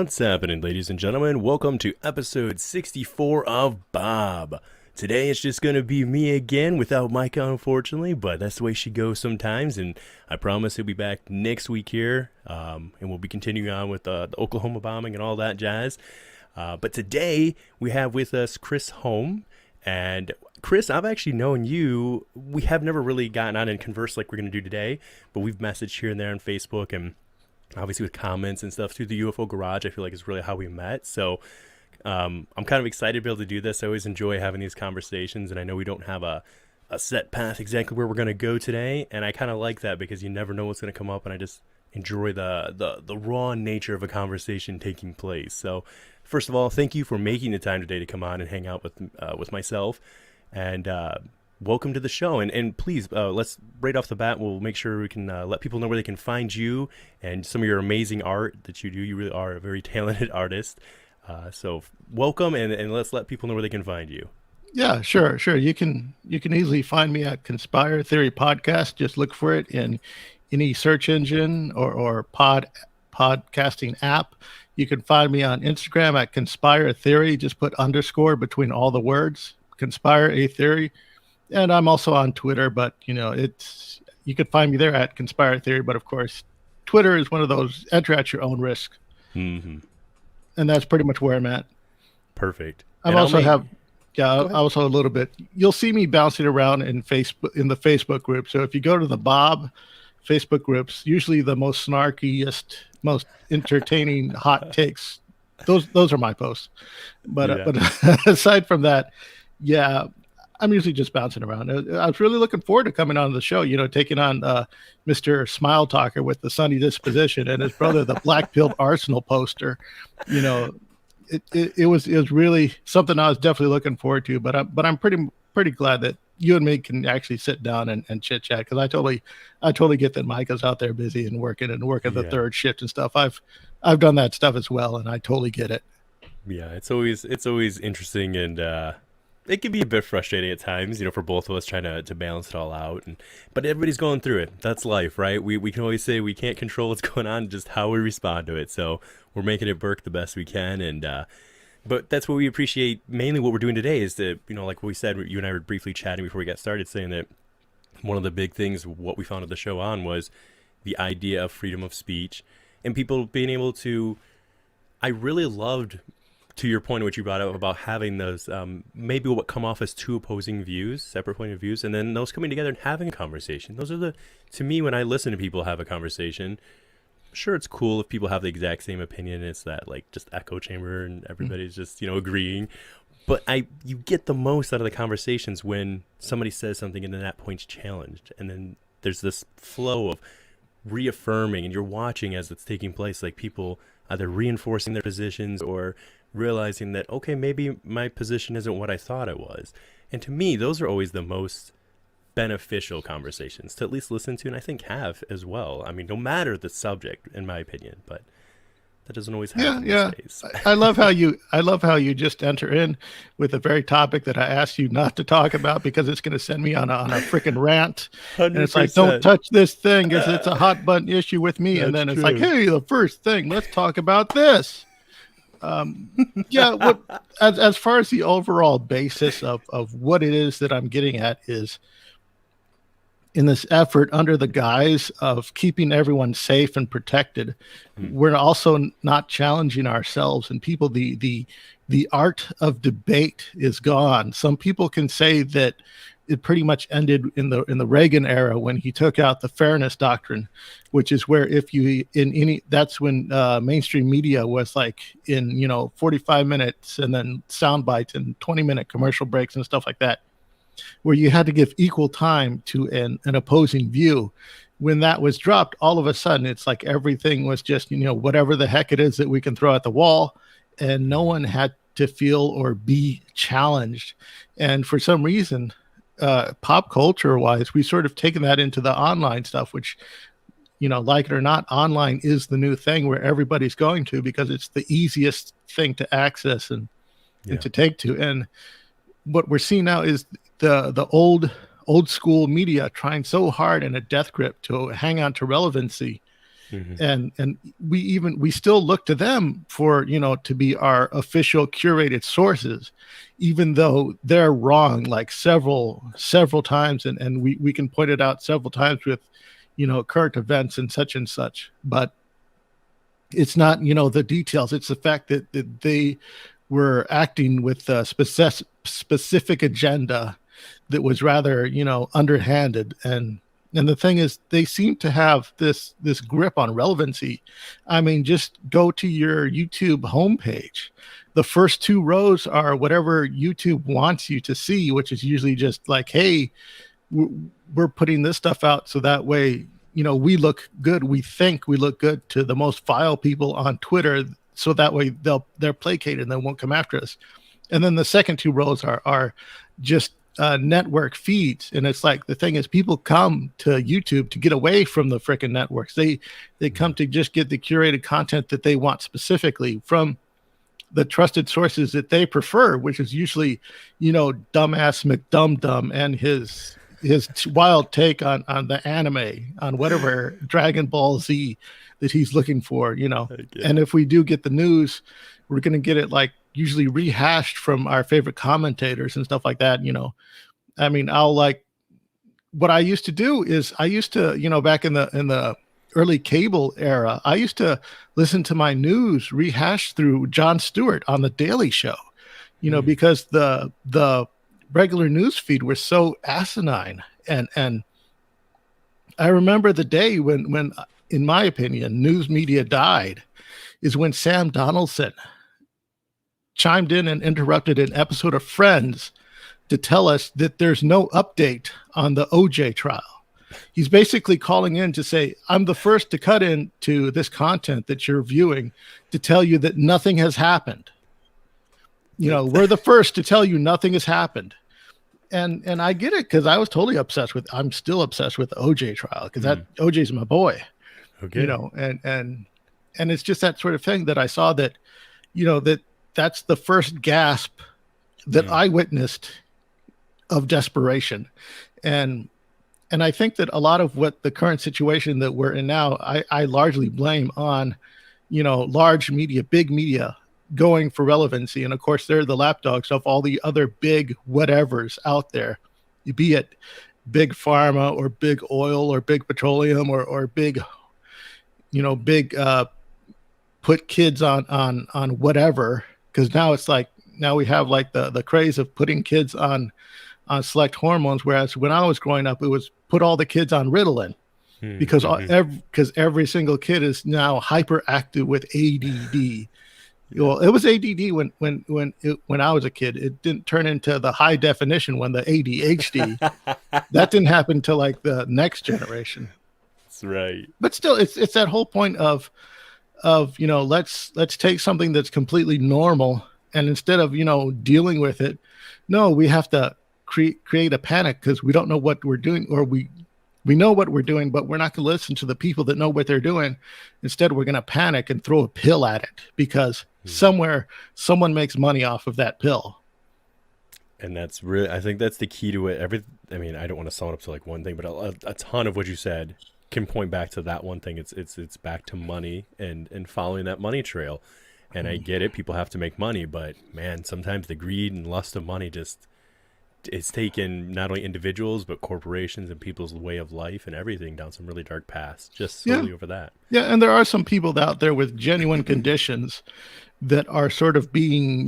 What's happening, ladies and gentlemen? Welcome to episode 64 of Bob. Today it's just going to be me again without Micah, unfortunately, but that's the way she goes sometimes, and I promise he'll be back next week here, and we'll be continuing on with the Oklahoma bombing and all that jazz. But today we have with us Chris Holm, and Chris, I've actually known you. We have never really gotten on and conversed like we're going to do today, but we've messaged here and there on Facebook and obviously with comments and stuff through the UFO Garage. I feel like it's really how we met. So I'm kind of excited to be able to do this. I always enjoy having these conversations, and I know we don't have a set path exactly where we're going to go today, and I kind of like that because you never know what's going to come up, and I just enjoy the raw nature of a conversation taking place. So first of all, thank you for making the time today to come on and hang out with myself, and welcome to the show. And please, let's right off the bat, we'll make sure we can let people know where they can find you and some of your amazing art that you do. You really are a very talented artist. So welcome, and let's let people know where they can find you. Yeah, sure. You can easily find me at Conspire Theory Podcast. Just look for it in any search engine or podcasting app. You can find me on Instagram at Conspire Theory. Just put underscore between all the words. Conspire a Theory. And I'm also on Twitter, but you can find me there at Conspire Theory. But of course, Twitter is one of those enter at your own risk. Mm-hmm. And that's pretty much where I'm at. Perfect. I also a little bit. You'll see me bouncing around in the Facebook group. So if you go to the Bob Facebook groups, usually the most snarkiest, most entertaining hot takes, those are my posts. But aside from that, yeah, I'm usually just bouncing around. I was really looking forward to coming on the show, taking on Mr. Smile Talker with the sunny disposition and his brother, the black-pilled Arsenal poster. It was really something I was definitely looking forward to. But I'm pretty glad that you and me can actually sit down and chit chat, because I totally get that Micah's out there busy and working the third shift and stuff. I've done that stuff as well, and I totally get it. Yeah, it's always interesting, and it can be a bit frustrating at times, for both of us trying to balance it all out. But everybody's going through it. That's life, right? We can always say we can't control what's going on, just how we respond to it. So we're making it work the best we can. And but that's what we appreciate. Mainly what we're doing today is that, like we said, you and I were briefly chatting before we got started, saying that one of the big things, what we founded the show on, was the idea of freedom of speech and people being able to, I really loved, to your point, what you brought up about having those maybe what come off as two opposing views, separate point of views, and then those coming together and having a conversation. Those are to me, when I listen to people have a conversation, sure, it's cool if people have the exact same opinion. It's that just echo chamber and everybody's just agreeing. But you get the most out of the conversations when somebody says something and then that point's challenged, and then there's this flow of reaffirming, and you're watching as it's taking place, like people either reinforcing their positions or realizing that, okay, maybe my position isn't what I thought it was. And to me, those are always the most beneficial conversations to at least listen to, and I think have as well. I mean, no matter the subject, in my opinion, but that doesn't always happen these days. I love how you just enter in with a very topic that I asked you not to talk about because it's going to send me on a freaking rant. 100%. And it's like, don't touch this thing because it's a hot button issue with me. And then it's like, hey, the first thing, let's talk about this. As far as the overall basis of what it is that I'm getting at is, in this effort under the guise of keeping everyone safe and protected, we're also not challenging ourselves and people. The art of debate is gone. Some people can say that it pretty much ended in the Reagan era when he took out the fairness doctrine, which is where that's when mainstream media was like in 45 minutes and then sound bites and 20-minute commercial breaks and stuff like that, where you had to give equal time to an opposing view. When that was dropped, all of a sudden it's like everything was just whatever the heck it is that we can throw at the wall, and no one had to feel or be challenged. And for some reason, pop culture wise, we sort of taken that into the online stuff, which, like it or not, online is the new thing where everybody's going to, because it's the easiest thing to access and to take to. And what we're seeing now is the old school media trying so hard in a death grip to hang on to relevancy Hmm. And we still look to them for, to be our official curated sources, even though they're wrong like several times, and we can point it out several times with, current events and such. But it's not, the details. It's the fact that they were acting with a specific agenda that was rather, underhanded. And the thing is, they seem to have this grip on relevancy. I mean, just go to your YouTube homepage. The first two rows are whatever YouTube wants you to see, which is usually just like, hey, we're putting this stuff out so that way, we look good. We think we look good to the most vile people on Twitter, so that way they're placated and they won't come after us. And then the second two rows are just network feeds. And it's like, the thing is, people come to YouTube to get away from the freaking networks. They come to just get the curated content that they want specifically from the trusted sources that they prefer, which is usually, dumbass McDumdum and his wild take on the anime, on whatever Dragon Ball Z that he's looking for, And if we do get the news, we're going to get it like usually rehashed from our favorite commentators and stuff like that. I mean, what I used to do is back in the early cable era, I used to listen to my news rehashed through Jon Stewart on the Daily Show, because the regular news feed was so asinine. And I remember the day when, in my opinion, news media died, is when Sam Donaldson chimed in and interrupted an episode of Friends to tell us that there's no update on the OJ trial. He's basically calling in to say, I'm the first to cut into this content that you're viewing to tell you that nothing has happened. We're the first to tell you nothing has happened. And I get it, because I was totally I'm still obsessed with the OJ trial, because that OJ's my boy. Okay. And it's just that sort of thing that I saw that, that's the first gasp that I witnessed of desperation. And I think that a lot of what the current situation that we're in now, I largely blame on, large media, big media going for relevancy. And of course, they're the lapdogs of all the other big whatevers out there, be it big pharma or big oil or big petroleum or big, big put kids on whatever. Because now it's like, now we have like the craze of putting kids on select hormones, whereas when I was growing up, it was put all the kids on Ritalin, because every single kid is now hyperactive with ADD. Well, it was ADD when I was a kid. It didn't turn into the high definition when the ADHD. That didn't happen to like the next generation. That's right. But still, it's that whole point of let's take something that's completely normal, and instead of dealing with it, no, we have to create a panic because we don't know what we're doing, or we know what we're doing, but we're not going to listen to the people that know what they're doing. Instead, we're going to panic and throw a pill at it because somewhere someone makes money off of that pill. And that's really, I think that's the key to it. I mean, I don't want to sum it up to like one thing, but a ton of what you said can point back to that one thing. It's back to money and following that money trail. And I get it. People have to make money, but man, sometimes the greed and lust of money it's taken not only individuals, but corporations and people's way of life and everything down some really dark paths, just solely over that. Yeah. And there are some people out there with genuine conditions that are sort of being,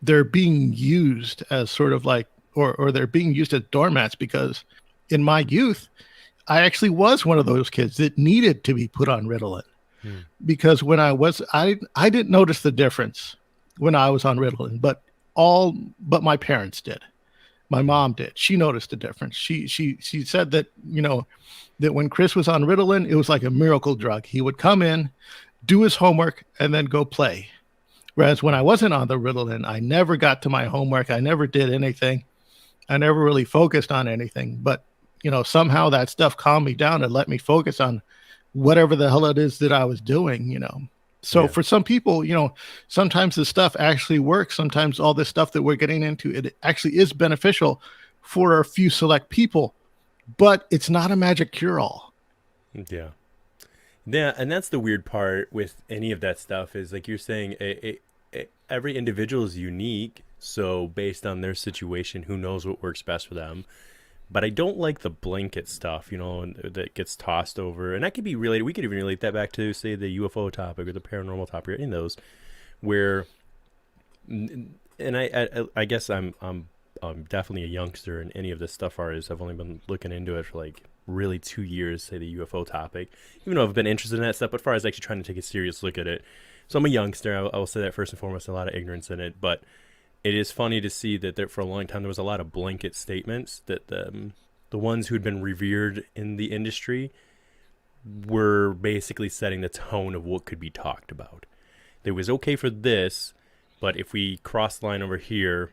they're being used as sort of like, or they're being used as doormats, because in my youth, I actually was one of those kids that needed to be put on Ritalin. Because when I didn't notice the difference when I was on Ritalin, but my parents did. My mom did. She noticed the difference. She said that, that when Chris was on Ritalin, it was like a miracle drug. He would come in, do his homework, and then go play. Whereas when I wasn't on the Ritalin, I never got to my homework. I never did anything. I never really focused on anything. But, somehow that stuff calmed me down and let me focus on whatever the hell it is that I was doing, So for some people, sometimes the stuff actually works. Sometimes all this stuff that we're getting into, it actually is beneficial for a few select people, but it's not a magic cure-all. Yeah. Yeah, and that's the weird part with any of that stuff is like you're saying, every individual is unique. So based on their situation, who knows what works best for them? But I don't like the blanket stuff, that gets tossed over, and that could be related. We could even relate that back to, say, the UFO topic or the paranormal topic or any of those, where, and I guess I'm definitely a youngster in any of this stuff. Artists, I've only been looking into it for like really 2 years, say the UFO topic, even though I've been interested in that stuff. But as far as actually trying to take a serious look at it, so I'm a youngster. I will say that first and foremost, a lot of ignorance in it, but it is funny to see that there, for a long time, there was a lot of blanket statements that the ones who'd been revered in the industry were basically setting the tone of what could be talked about. It was okay for this, but if we cross the line over here,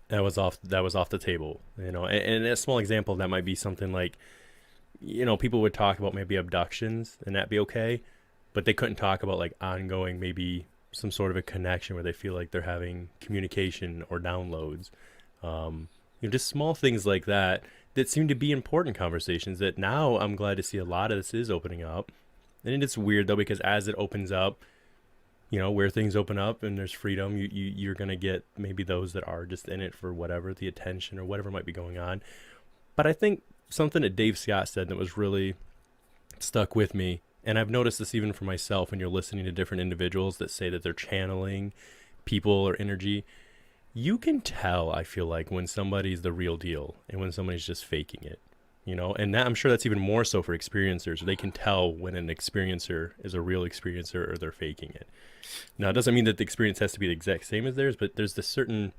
that was off. That was off the table. And a small example of that might be something like, people would talk about maybe abductions, and that'd be okay, but they couldn't talk about like ongoing, maybe some sort of a connection where they feel like they're having communication or downloads. Just small things like that that seem to be important conversations that now I'm glad to see a lot of this is opening up. And it's weird though, because as it opens up, where things open up and there's freedom, you're going to get maybe those that are just in it for whatever, the attention or whatever might be going on. But I think something that Dave Scott said that was really stuck with me, and I've noticed this even for myself when you're listening to different individuals that say that they're channeling people or energy, you can tell, I feel like, when somebody's the real deal and when somebody's just faking it. And that, I'm sure that's even more so for experiencers. They can tell when an experiencer is a real experiencer or they're faking it. Now, it doesn't mean that the experience has to be the exact same as theirs, but there's this certain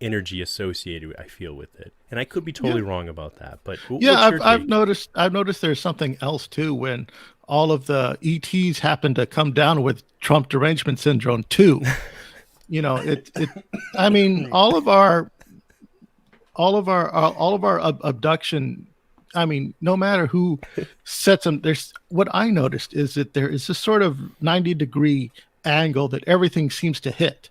energy associated, I feel, with it. And I could be totally wrong about that, but I've noticed there's something else too when all of the ETs happen to come down with Trump derangement syndrome too. I mean, all of our abduction, I mean, no matter who sets them, there's what I noticed is that there is this sort of 90-degree angle that everything seems to hit,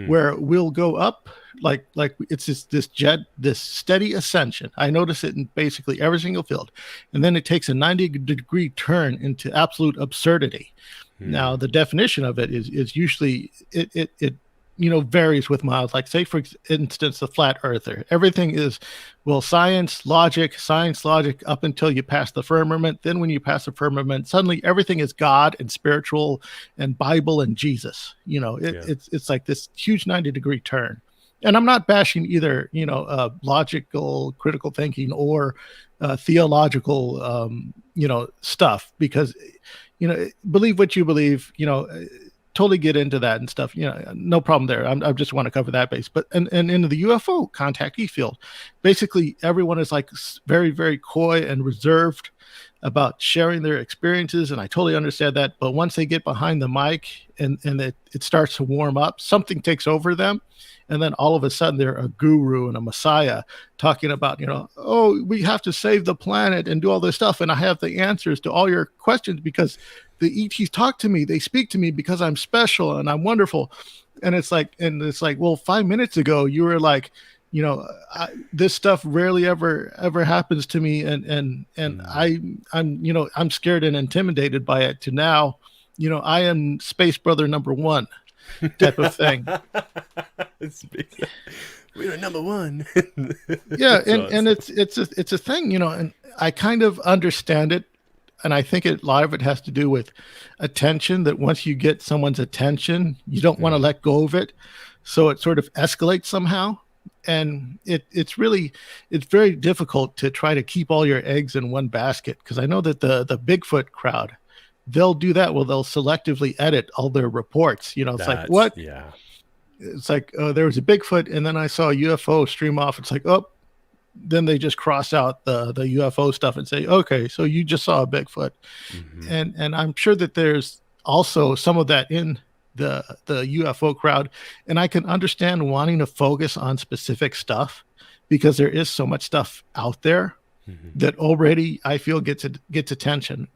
where we'll go up like it's this steady ascension. I notice it in basically every single field, and then it takes a 90-degree turn into absolute absurdity. Now, the definition of it is usually it varies with miles. Like, say, for instance, the flat earther. Everything is, well, science, logic, up until you pass the firmament. Then when you pass the firmament, suddenly everything is God and spiritual and Bible and Jesus. It's like this huge 90-degree turn. And I'm not bashing either, logical, critical thinking or theological, stuff, because, believe what you believe, totally get into that and stuff. No problem there. I just want to cover that base. But and in the UFO contactee field, basically everyone is like very, very coy and reserved about sharing their experiences, and I totally understand that. But once they get behind the mic and it starts to warm up, something takes over them, and then all of a sudden they're a guru and a messiah talking about, oh, we have to save the planet and do all this stuff, and I have the answers to all your questions because the ETs talk to me, they speak to me because I'm special and I'm wonderful. And it's like, well, 5 minutes ago you were like, this stuff rarely ever happens to me, and I'm scared and intimidated by it. To now, I am space brother number one type of thing. We're number one. Yeah, and it's a thing, and I kind of understand it. And I think a lot of it has to do with attention, that once you get someone's attention, you don't want to let go of it. So it sort of escalates somehow. And it's very difficult to try to keep all your eggs in one basket. Because I know that the Bigfoot crowd, they'll do that. Well, they'll selectively edit all their reports. It's like, what? Yeah. It's like, there was a Bigfoot, and then I saw a UFO stream off. It's like, oh, then they just cross out the UFO stuff and say, okay, so you just saw a Bigfoot. And I'm sure that there's also some of that in the UFO crowd. And I can understand wanting to focus on specific stuff because there is so much stuff out there that already I feel gets attention.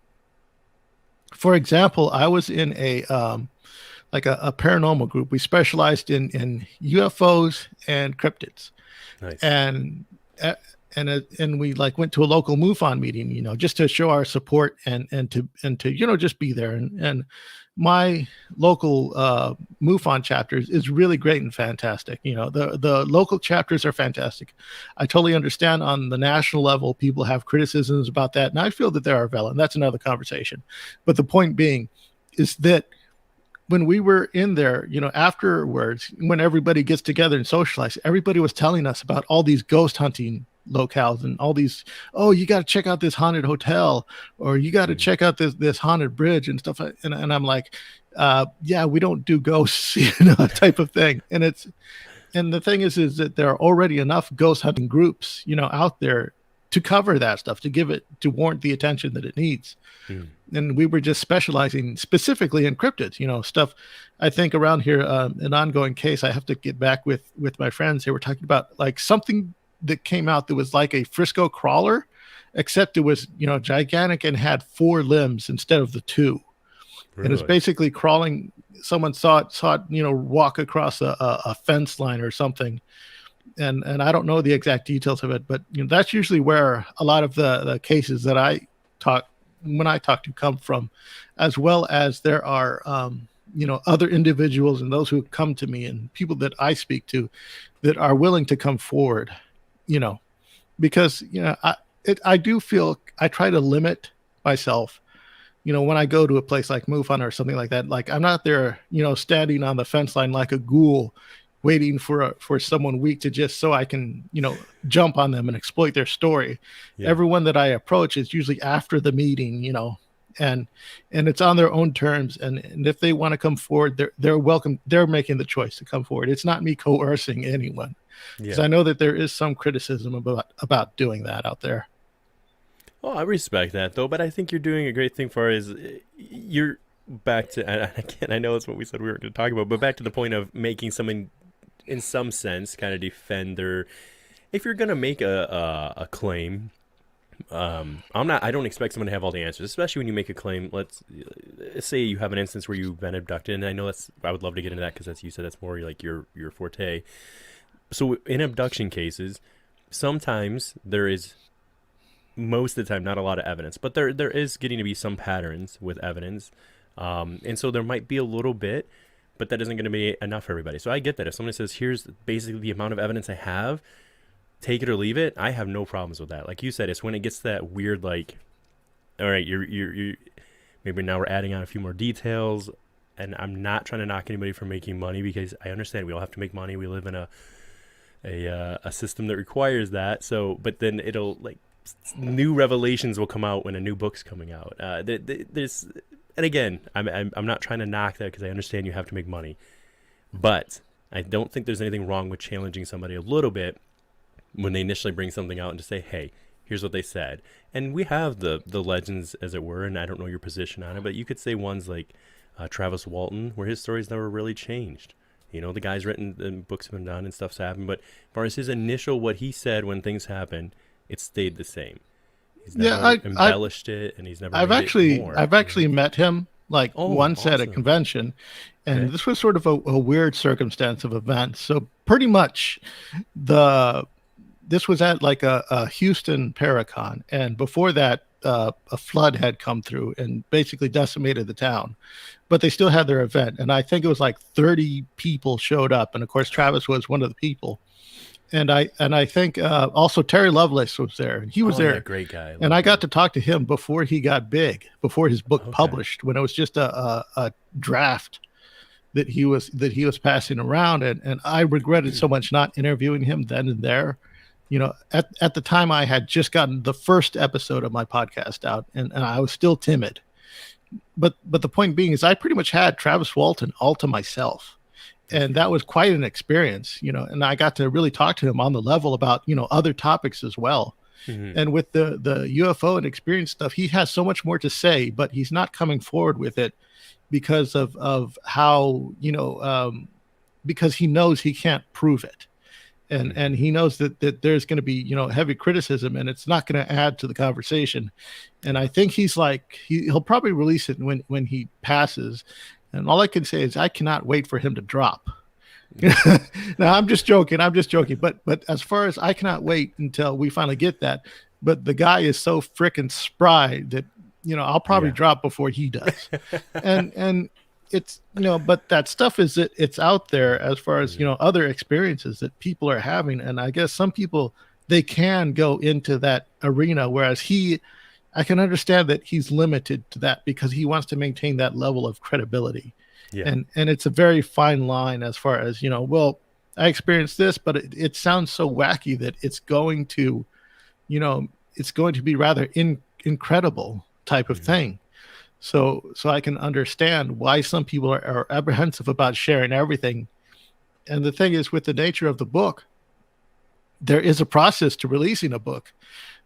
For example, I was in a paranormal group. We specialized in UFOs and cryptids. Nice. and we like went to a local MUFON meeting, just to show our support and to just be there. And my local MUFON chapters is really great and fantastic. The local chapters are fantastic. I totally understand on the national level people have criticisms about that, and I feel that they are valid. And that's another conversation. But the point being is that when we were in there, afterwards, when everybody gets together and socialize, everybody was telling us about all these ghost hunting locales and all these, oh, you got to check out this haunted hotel, or you got to check out this haunted bridge and stuff. And I'm like, yeah, we don't do ghosts, type of thing. And the thing is that there are already enough ghost hunting groups, out there to cover that stuff, to warrant the attention that it needs. And we were just specializing specifically in cryptids, stuff. I think around here, an ongoing case, I have to get back with my friends. They were talking about like something that came out that was like a Frisco crawler, except it was, gigantic and had 4 limbs instead of the 2. Really? And it's basically crawling. Someone saw it, walk across a fence line or something. And I don't know the exact details of it, but that's usually where a lot of the cases that I talk to come from, as well as there are other individuals and those who come to me and people that I speak to that are willing to come forward, because I do feel I try to limit myself. When I go to a place like MUFON or something like that, like I'm not there, standing on the fence line like a ghoul, waiting for someone weak to just so I can, jump on them and exploit their story. Yeah. Everyone that I approach is usually after the meeting, and it's on their own terms. And if they want to come forward, they're welcome. They're making the choice to come forward. It's not me coercing anyone, because I know that there is some criticism about doing that out there. Oh, I respect that though, but I think you're doing a great thing for is you're back to, and again, I know that's what we said we were going to talk about, but back to the point of making someone, in some sense, kind of defend their. If you're gonna make a claim, I don't expect someone to have all the answers, especially when you make a claim. Let's say you have an instance where you've been abducted, and I know I would love to get into that because as you said, that's more like your forte. So in abduction cases, sometimes there is, most of the time, not a lot of evidence, but there is getting to be some patterns with evidence, and so there might be a little bit. But that isn't going to be enough for everybody. So I get that. If somebody says, here's basically the amount of evidence I have, take it or leave it, I have no problems with that. Like you said, it's when it gets that weird, like, all right, you're maybe now we're adding on a few more details, and I'm not trying to knock anybody for making money, because I understand we all have to make money. We live in a system that requires that. So, but then it'll, like, new revelations will come out when a new book's coming out. There's... And again, I'm not trying to knock that, because I understand you have to make money. But I don't think there's anything wrong with challenging somebody a little bit when they initially bring something out and just say, hey, here's what they said. And we have the legends, as it were, and I don't know your position on it, but you could say ones like Travis Walton, where his stories never really changed. The guy's written, and books have been done and stuff's happened, but as far as his initial, what he said when things happened, it stayed the same. He's never embellished it, and he's never. I've actually met him once at a convention, and this was sort of a weird circumstance of events. So pretty much, this was at like a Houston Paracon, and before that, a flood had come through and basically decimated the town, but they still had their event, and I think it was like 30 people showed up, and of course Travis was one of the people. And I think also Terry Lovelace was there, and he was there. Yeah, great guy. And I got to talk to him before he got big, before his book published, when it was just a draft that he was passing around, and I regretted so much not interviewing him then and there. At the time, I had just gotten the first episode of my podcast out, and I was still timid. But the point being is, I pretty much had Travis Walton all to myself. And that was quite an experience, and I got to really talk to him on the level about, other topics as well. Mm-hmm. And with the UFO and experience stuff, he has so much more to say, but he's not coming forward with it because of how, because he knows he can't prove it. And he knows that there's going to be, heavy criticism, and it's not going to add to the conversation. And I think he's like, he'll probably release it when he passes. And all I can say is I cannot wait for him to drop, No, I'm just joking. I'm just joking. But as far as I cannot wait until we finally get that. But the guy is so freaking spry that I'll probably Yeah. drop before he does. And it's but that stuff is it's out there as far as Mhm. other experiences that people are having, and I guess some people they can go into that arena, whereas I can understand that he's limited to that because he wants to maintain that level of credibility. Yeah. And it's a very fine line as far as, well, I experienced this, but it sounds so wacky that you know, it's going to be rather incredible type of Mhm. thing. So I can understand why some people are apprehensive about sharing everything. And the thing is, with the nature of the book, there is a process to releasing a book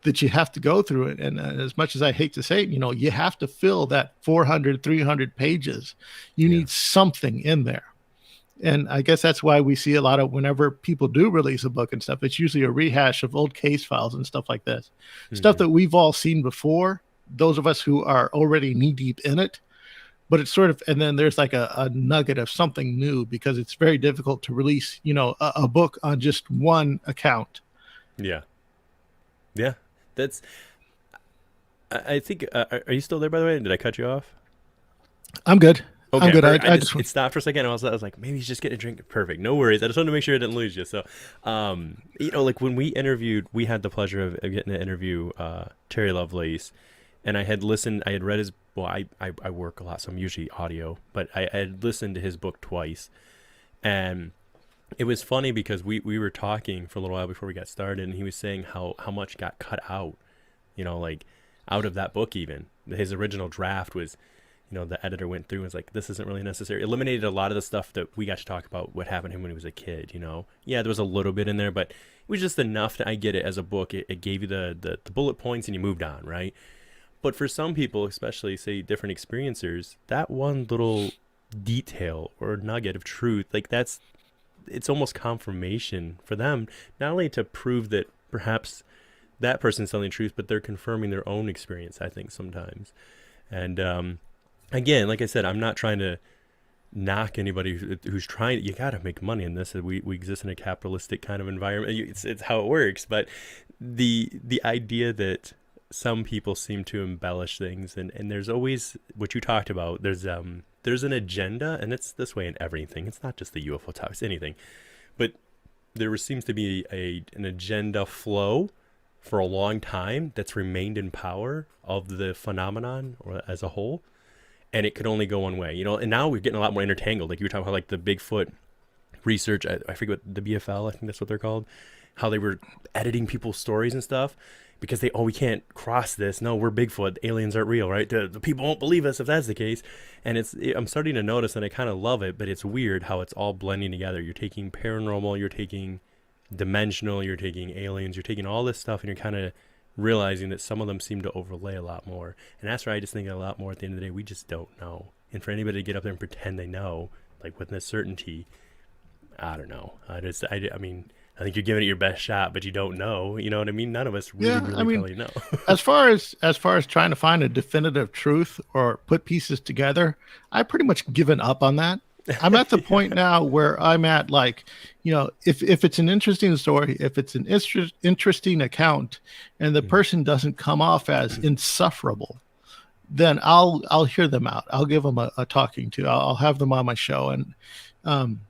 that you have to go through it. And as much as I hate to say it, you have to fill that 400, 300 pages. You Yeah. need something in there. And I guess that's why we see a lot of whenever people do release a book and stuff, it's usually a rehash of old case files and stuff like this. Stuff Mhm. that we've all seen before, those of us who are already knee deep in it. But it's sort of, and then there's like a nugget of something new because it's very difficult to release, a book on just one account. Yeah. Yeah. That's. I think. Are you still there? By the way, did I cut you off? I'm good. I'm Okay, good. I, I I just just it stopped for a second. I was like, maybe he's just getting a drink. Perfect, no worries. I just wanted to make sure I didn't lose you. So, like when we interviewed, we had the pleasure of getting to interview Terry Lovelace, and I had listened. I had read his. Well, I work a lot, so I'm usually audio, but I had listened to his book twice, and it was funny because we were talking for a little while before we got started, and he was saying how much got cut out, like out of that book. Even his original draft was, the editor went through and was like, this isn't really necessary. Eliminated a lot of the stuff that we got to talk about what happened to him when he was a kid. Yeah, there was a little bit in there, but it was just enough to, I get it, as a book. It gave you the bullet points and you moved on, right? But for some people, especially say different experiencers, that one little detail or nugget of truth, like it's almost confirmation for them, not only to prove that perhaps that person's telling the truth, but they're confirming their own experience, I think, sometimes. And again, like I said, I'm not trying to knock anybody who's trying. You got to make money in this. We exist in a capitalistic kind of environment. It's how it works. But the idea that some people seem to embellish things, and there's always what you talked about. There's an agenda, and it's this way in everything. It's not just the UFO topics, anything, but there seems to be an agenda flow for a long time that's remained in power of the phenomenon or as a whole, and it could only go one way, and now we're getting a lot more intertangled. Like you were talking about, like the Bigfoot research. I forget what the BFL, I think that's what they're called, how they were editing people's stories and stuff because we can't cross this. No, we're Bigfoot. Aliens aren't real, right? The people won't believe us if that's the case. And I'm starting to notice, and I kind of love it, but it's weird how it's all blending together. You're taking paranormal, you're taking dimensional, you're taking aliens, you're taking all this stuff, and you're kind of realizing that some of them seem to overlay a lot more. And that's where I just think a lot more at the end of the day, we just don't know. And for anybody to get up there and pretend they know, like with this certainty, I don't know. I mean, I think you're giving it your best shot, but you don't know. You know what I mean? None of us really, Yeah, I really mean, probably know. as far as trying to find a definitive truth or put pieces together, I pretty much given up on that. I'm at the point now where I'm at, like, if it's an interesting story, if it's an interesting account, and the Mhm. person doesn't come off as insufferable, then I'll hear them out. I'll give them a talking to. I'll have them on my show. And um,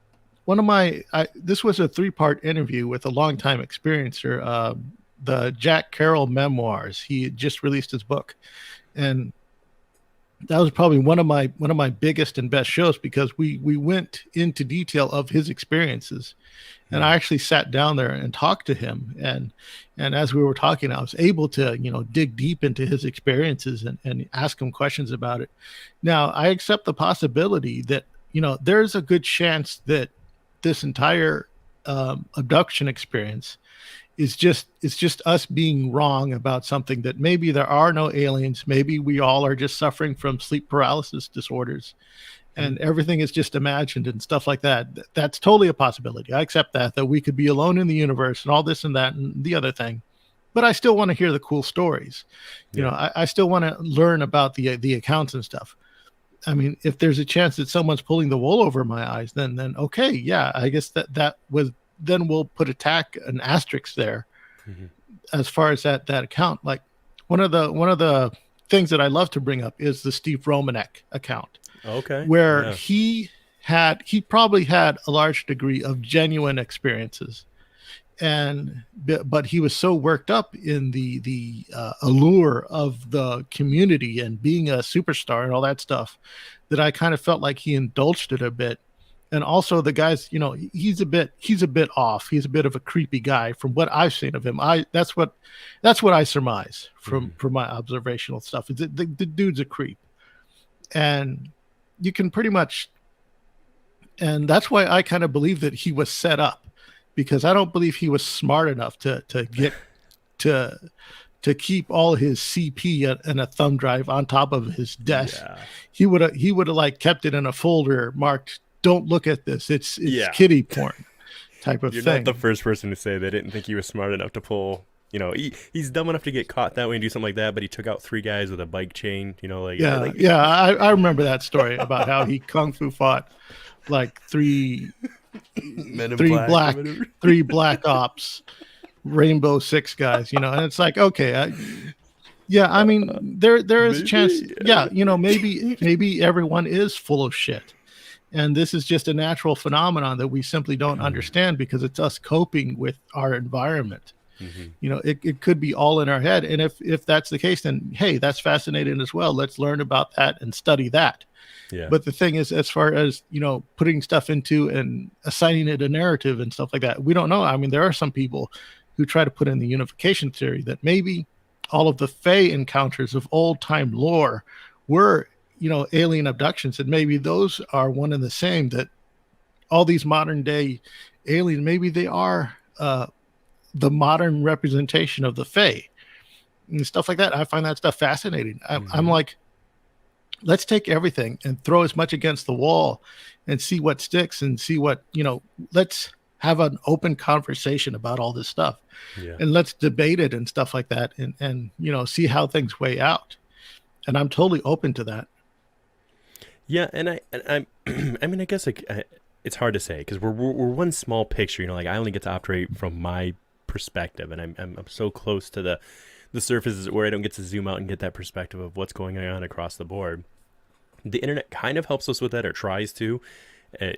one of this was a 3-part interview with a longtime experiencer, the Jack Carroll memoirs. He had just released his book, and that was probably one of my biggest and best shows because we went into detail of his experiences, and I Mhm. actually sat down there and talked to him, and as we were talking, I was able to dig deep into his experiences and ask him questions about it. Now I accept the possibility that there's a good chance that this entire abduction experience it's just us being wrong about something, that maybe there are no aliens, maybe we all are just suffering from sleep paralysis disorders Mhm. and everything is just imagined and stuff like that. That's totally a possibility. I accept that we could be alone in the universe and all this and that and the other thing, but I still want to hear the cool stories. Yeah. I still want to learn about the accounts and stuff. I mean, if there's a chance that someone's pulling the wool over my eyes, then okay, yeah, I guess that was, then we'll put an asterisk there Hmm. as far as that account. Like one of the things that I love to bring up is the Steve Romanek account, Okay. where Yeah. he probably had a large degree of genuine experiences, and but he was so worked up in the allure of the community and being a superstar and all that stuff, that I kind of felt like he indulged it a bit. And also the guys, he's a bit off. He's a bit of a creepy guy from what I've seen of him. I that's what I surmise Hmm. from my observational stuff. Is that the dude's a creep, and you can pretty much, and that's why I kind of believe that he was set up, because I don't believe he was smart enough to to keep all his CP and a thumb drive on top of his desk. Yeah. He would have like kept it in a folder marked "Don't look at this. It's Yeah. kiddie porn" type of You're not the thing. first person to say they didn't think he was smart enough to pull. He's dumb enough to get caught that way and do something like that, but he took out three guys with a bike chain. Yeah, Like yeah. I remember that story about how he kung fu fought like Men in three Black or black whatever. three black ops, Rainbow Six guys, and it's like, okay, yeah, I mean, there is a chance, Maybe. yeah, maybe everyone is full of shit, and this is just a natural phenomenon that we simply don't understand because it's us coping with our environment. Hmm. It could be all in our head, and if that's the case, then hey, that's fascinating as well. Let's learn about that and study that. Yeah. But the thing is, as far as putting stuff into and assigning it a narrative and stuff like that, we don't know. I mean, there are some people who try to put in the unification theory that maybe all of the Fey encounters of old time lore were, alien abductions, and maybe those are one and the same. That all these modern day aliens, maybe they are the modern representation of the Fey and stuff like that. I find that stuff fascinating. I'm Hmm. like, let's take everything and throw as much against the wall and see what sticks and see what, let's have an open conversation about all this stuff, Yeah. and let's debate it and stuff like that, and see how things weigh out. And I'm totally open to that. Yeah, and I mean, I guess it's hard to say because we're one small picture. Like I only get to operate from my perspective, and I'm so close to the surfaces where I don't get to zoom out and get that perspective of what's going on across the board. The internet kind of helps us with that, or tries to, and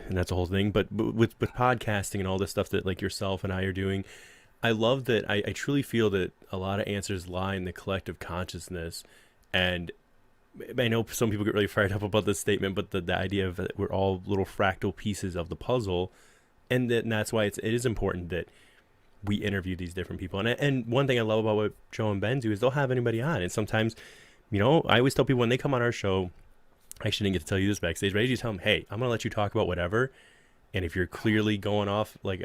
that's the whole thing. But with podcasting and all this stuff that like yourself and I are doing, I love that. I truly feel that a lot of answers lie in the collective consciousness, and I know some people get really fired up about this statement, but the idea of that we're all little fractal pieces of the puzzle, and that's why it is important that we interview these different people. And one thing I love about what Joe and Ben do is they'll have anybody on, and sometimes, I always tell people when they come on our show. I actually didn't get to tell you this backstage, but I usually tell them, "Hey, I'm gonna let you talk about whatever, and if you're clearly going off, like,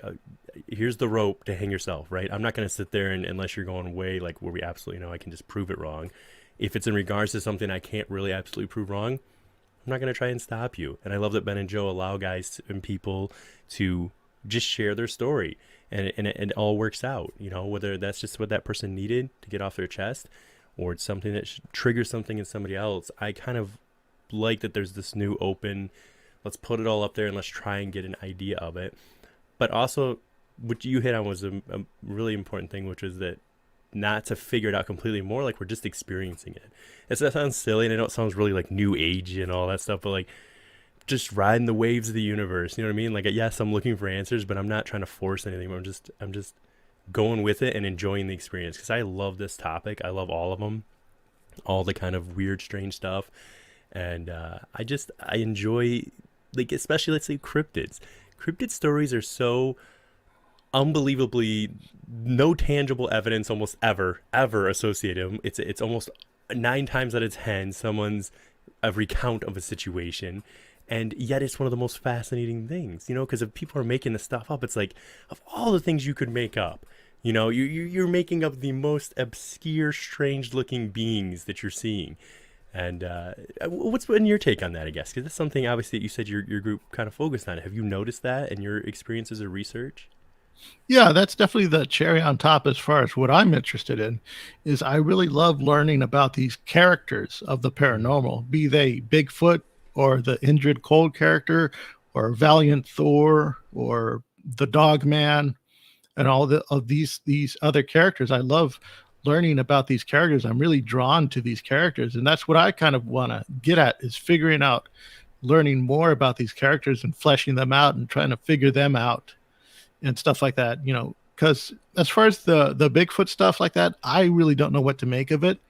here's the rope to hang yourself, right? I'm not gonna sit there and unless you're going way like where we absolutely know I can just prove it wrong. If it's in regards to something I can't really absolutely prove wrong, I'm not going to try and stop you." And I love that Ben and Joe allow guys and people to just share their story, and it all works out, whether that's just what that person needed to get off their chest or it's something that triggers something in somebody else. I kind of like that there's this new open, let's put it all up there and let's try and get an idea of it. But also, what you hit on was a really important thing, which is that not to figure it out completely, more like we're just experiencing it. That sounds silly, and I know it sounds really like new age and all that stuff, but like just riding the waves of the universe. You know what I mean? Like, yes, I'm looking for answers, but I'm not trying to force anything. I'm just going with it and enjoying the experience because I love this topic. I love all of them, all the kind of weird, strange stuff, and I enjoy, like, especially let's say cryptids. Cryptid stories are so unbelievably no tangible evidence almost ever associated them. It's almost 9 times out of 10 someone's a recount of a situation, and yet it's one of the most fascinating things, because if people are making this stuff up, it's like, of all the things you could make up, you're making up the most obscure, strange looking beings that you're seeing. And what's been your take on that, I guess? Because that's something, obviously, that you said your group kind of focused on. Have you noticed that in your experiences or research? Yeah, that's definitely the cherry on top as far as what I'm interested in is I really love learning about these characters of the Mm. paranormal, be they Bigfoot or the Indrid Cold character or Valiant Thor or the Dog Man and all the of these other characters. I love learning about these characters. I'm really drawn to these characters, and that's what I kind of want to get at is figuring out learning more about these characters and fleshing them out and trying to figure them out and stuff like that, because as far as the Bigfoot stuff like that, I really don't know what to make of it.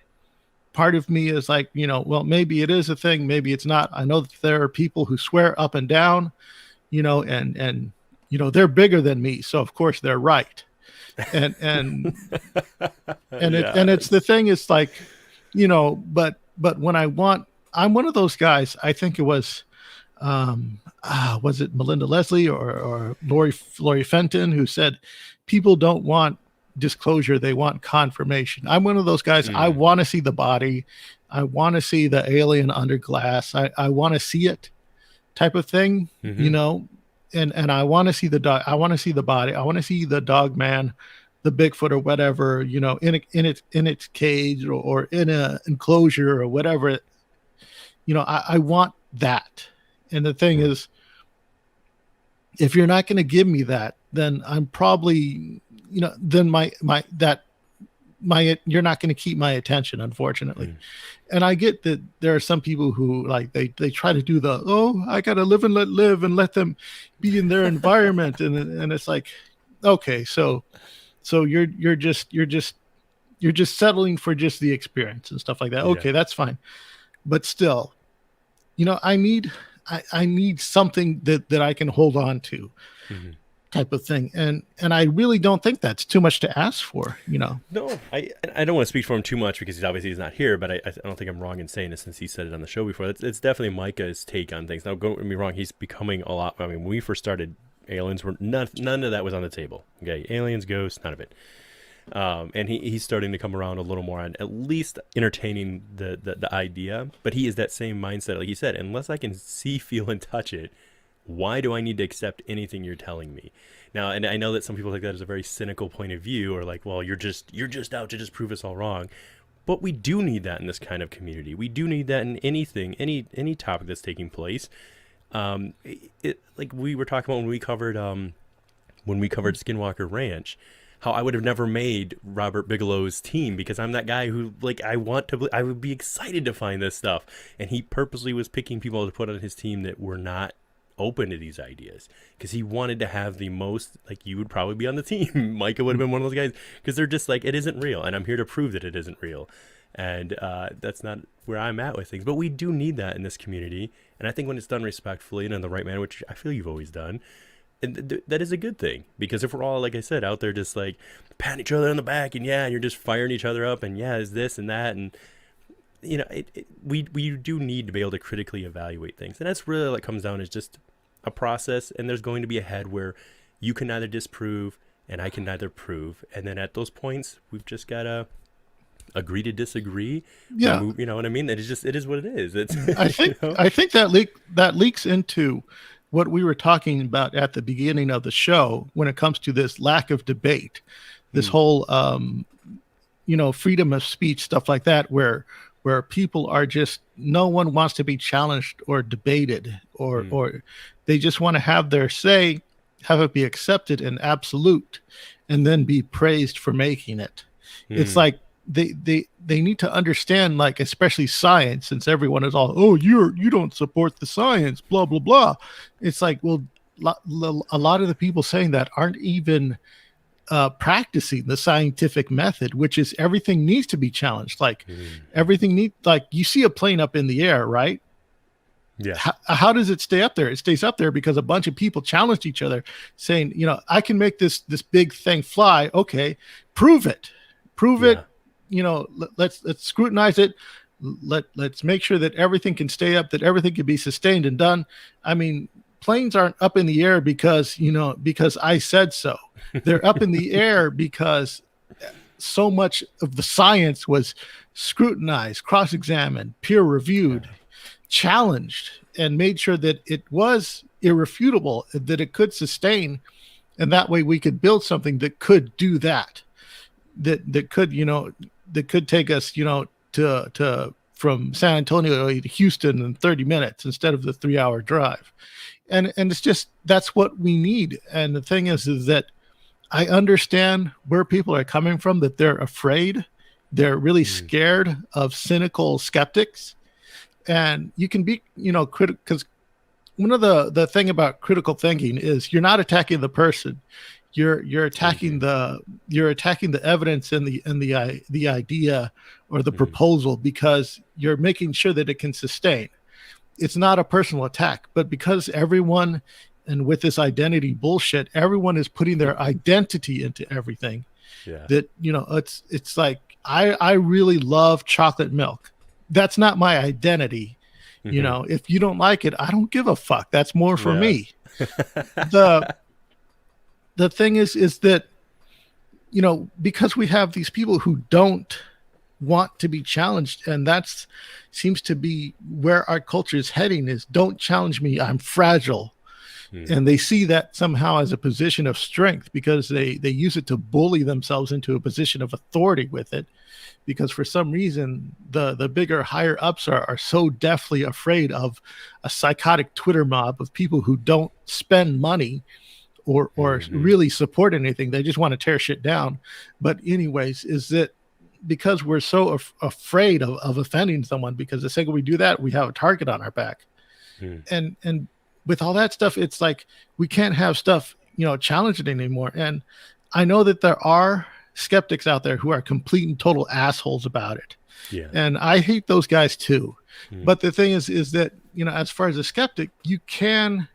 Part of me is like, well, maybe it is a thing, maybe it's not. I know that there are people who swear up and down, and they're bigger than me, so of course they're right. And it's Yes. the thing is like, but when I'm one of those guys. I think it was it Melinda Leslie or Lori Fenton who said people don't want disclosure, they want confirmation. I'm one of those guys. I Mm. want to see the body. I want to see the alien under glass. I want to see it type of thing, Hmm. and I want to see the dog. I want to see the body. I want to see the dog man, the Bigfoot or whatever, in its cage or in a enclosure or whatever. I want that. And the thing Mm. is, if you're not going to give me that, then I'm probably, then my that my you're not going to keep my attention, unfortunately. Mm. And I get that there are some people who like they try to do the, oh, I got to live and let live and let them be in their environment, and it's like, okay, so you're just settling for just the experience and stuff like that. Yeah. Okay, that's fine, but still, I need something that I can hold on to, Hmm. type of thing. And I really don't think that's too much to ask for. No, I don't want to speak for him too much because he's not here, but I don't think I'm wrong in saying this since he said it on the show before. It's definitely Micah's take on things. Now, don't get me wrong, he's becoming a lot. I mean, when we first started, aliens were none of that was on the table. Okay, aliens, ghosts, none of it. And he's starting to come around a little more on at least entertaining the idea. But he is that same mindset, like he said. Unless I can see, feel, and touch it, why do I need to accept anything you're telling me? Now, and I know that some people take that as a very cynical point of view, or like, well, you're just out to just prove us all wrong. But we do need that in this kind of community. We do need that in anything, any topic that's taking place. Like we were talking about when we covered Skinwalker Ranch, how I would have never made Robert Bigelow's team because I'm that guy who like I would be excited to find this stuff, and he purposely was picking people to put on his team that were not open to these ideas because he wanted to have the most, like, you would probably be on the team. Micah would have been one of those guys because they're just like, it isn't real, and I'm here to prove that it isn't real. And that's not where I'm at with things, but we do need that in this community, and I think when it's done respectfully and in the right manner, which I feel you've always done, and that is a good thing. Because if we're all, like I said, out there just like patting each other on the back and yeah, and you're just firing each other up and yeah, is this and that, and we do need to be able to critically evaluate things, and that's really what it comes down is just a process. And there's going to be a head where you can neither disprove and I can neither prove, and then at those points we've just gotta agree to disagree. Yeah. You know what I mean? It is what it is. It's I you think know. I think that leaks into what we were talking about at the beginning of the show when it comes to this lack of debate, this Hmm. whole freedom of speech stuff like that, where people are just, no one wants to be challenged or debated, or Hmm. or they just want to have their say, have it be accepted and absolute, and then be praised for making it. It's Hmm. like they need to understand, like, especially science, since everyone is all, oh, you don't support the science, blah blah blah. It's like, well, a lot of the people saying that aren't even practicing the scientific method, which is everything needs to be challenged. Like, Hmm. everything need like, you see a plane up in the air, right? Yes. How does it stay up there? It stays up there because a bunch of people challenged each other, saying, I can make this big thing fly. Okay, prove it, prove it. Yeah. Let's scrutinize it. Let's make sure that everything can stay up, that everything can be sustained and done. I mean, planes aren't up in the air because I said so. They're up in the air because so much of the science was scrutinized, cross-examined, peer-reviewed, challenged, and made sure that it was irrefutable, that it could sustain. And that way we could build something that could do that, that could, that could take us, to from San Antonio to Houston in 30 minutes instead of the 3-hour drive. And it's just, that's what we need. And the thing is that I understand where people are coming from, that they're afraid, they're really scared of cynical skeptics. And you can be, critical, because one of the thing about critical thinking is you're not attacking the person, you're attacking the evidence and the idea or the proposal, because you're making sure that it can sustain. It's not a personal attack, but because everyone, and with this identity bullshit, everyone is putting their identity into everything. Yeah. That, it's like, I really love chocolate milk. That's not my identity. If you don't like it, I don't give a fuck. That's more for me. The thing is that, because we have these people who don't want to be challenged, and that's seems to be where our culture is heading, is don't challenge me, I'm fragile. And they see that somehow as a position of strength, because they use it to bully themselves into a position of authority with it, because for some reason the bigger, higher ups are so deathly afraid of a psychotic Twitter mob of people who don't spend money or really support anything. They just want to tear shit down. But anyways, is that because we're so afraid of offending someone, because the second we do that, we have a target on our back. And with all that stuff, it's like we can't have stuff, challenging anymore. And I know that there are skeptics out there who are complete and total assholes about it. Yeah. And I hate those guys too. But the thing is that, as far as a skeptic, you can,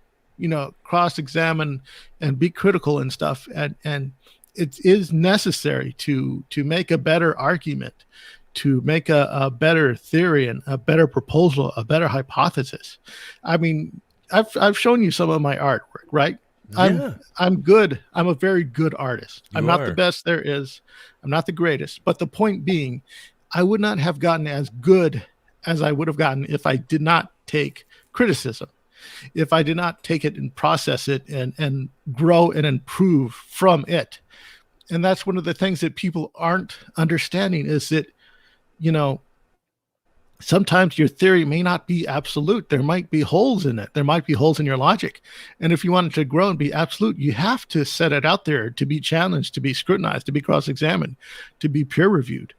cross-examine and be critical and stuff. And it is necessary to make a better argument, to make a better theory and a better proposal, a better hypothesis. I mean, I've shown you some of my artwork, right? Yeah. I'm good. I'm a very good artist. I'm not are. the best there is. I'm not the greatest. But the point being, I would not have gotten as good as I would have gotten if I did not take criticism, if I did not take it and process it and grow and improve from it. And that's one of the things that people aren't understanding, is that, sometimes your theory may not be absolute. There might be holes in it. There might be holes in your logic. And if you want it to grow and be absolute, you have to set it out there to be challenged, to be scrutinized, to be cross-examined, to be peer-reviewed.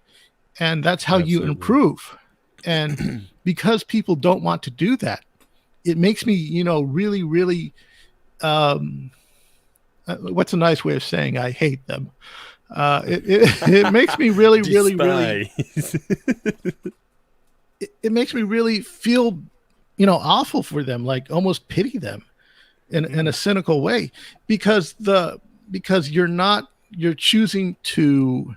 And that's how you improve. And because people don't want to do that, it makes me, really, really, what's a nice way of saying I hate them? It makes me really, really, really, it makes me really feel, awful for them, like almost pity them in a cynical way, because you're choosing to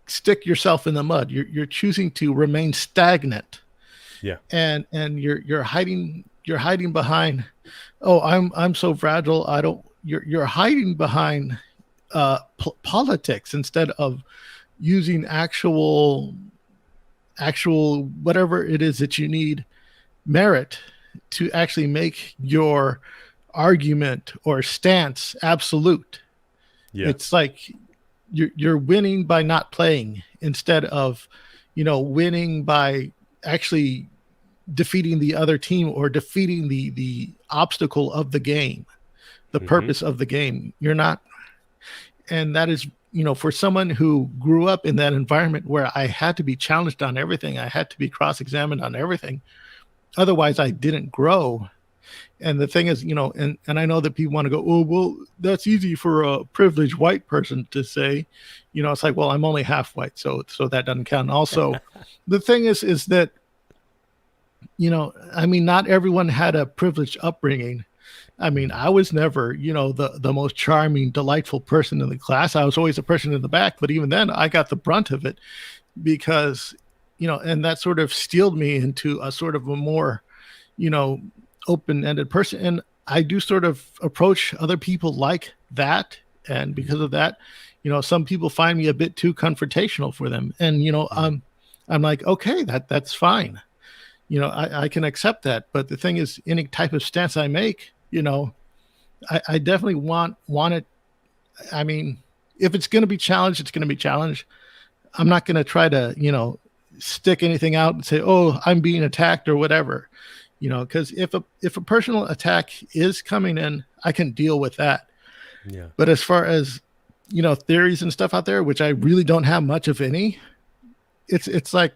stick yourself in the mud. You're choosing to remain stagnant. Yeah. And you're hiding behind, oh, I'm so fragile. You're hiding behind politics instead of using actual whatever it is that you need, merit, to actually make your argument or stance absolute. Yeah. It's like you're winning by not playing, instead of winning by actually defeating the other team or defeating the obstacle of the game, the purpose of the game. You're not. And that is, for someone who grew up in that environment where I had to be challenged on everything, I had to be cross-examined on everything, otherwise I didn't grow. And the thing is, and I know that people want to go, oh, well, that's easy for a privileged white person to say. It's like, well, I'm only half white, so that doesn't count. Also, the thing is that, not everyone had a privileged upbringing. I mean, I was never, the most charming, delightful person in the class. I was always a person in the back, but even then I got the brunt of it, because, and that sort of steeled me into a sort of a more, open-ended person. And I do sort of approach other people like that. And because of that, some people find me a bit too confrontational for them. And, I'm like, okay, that's fine. I can accept that. But the thing is, any type of stance I make, I definitely want it. I mean, if it's going to be challenged, it's going to be challenged. I'm not going to try to, stick anything out and say, "Oh, I'm being attacked" or whatever. Because if a personal attack is coming in, I can deal with that. Yeah. But as far as theories and stuff out there, which I really don't have much of any, it's like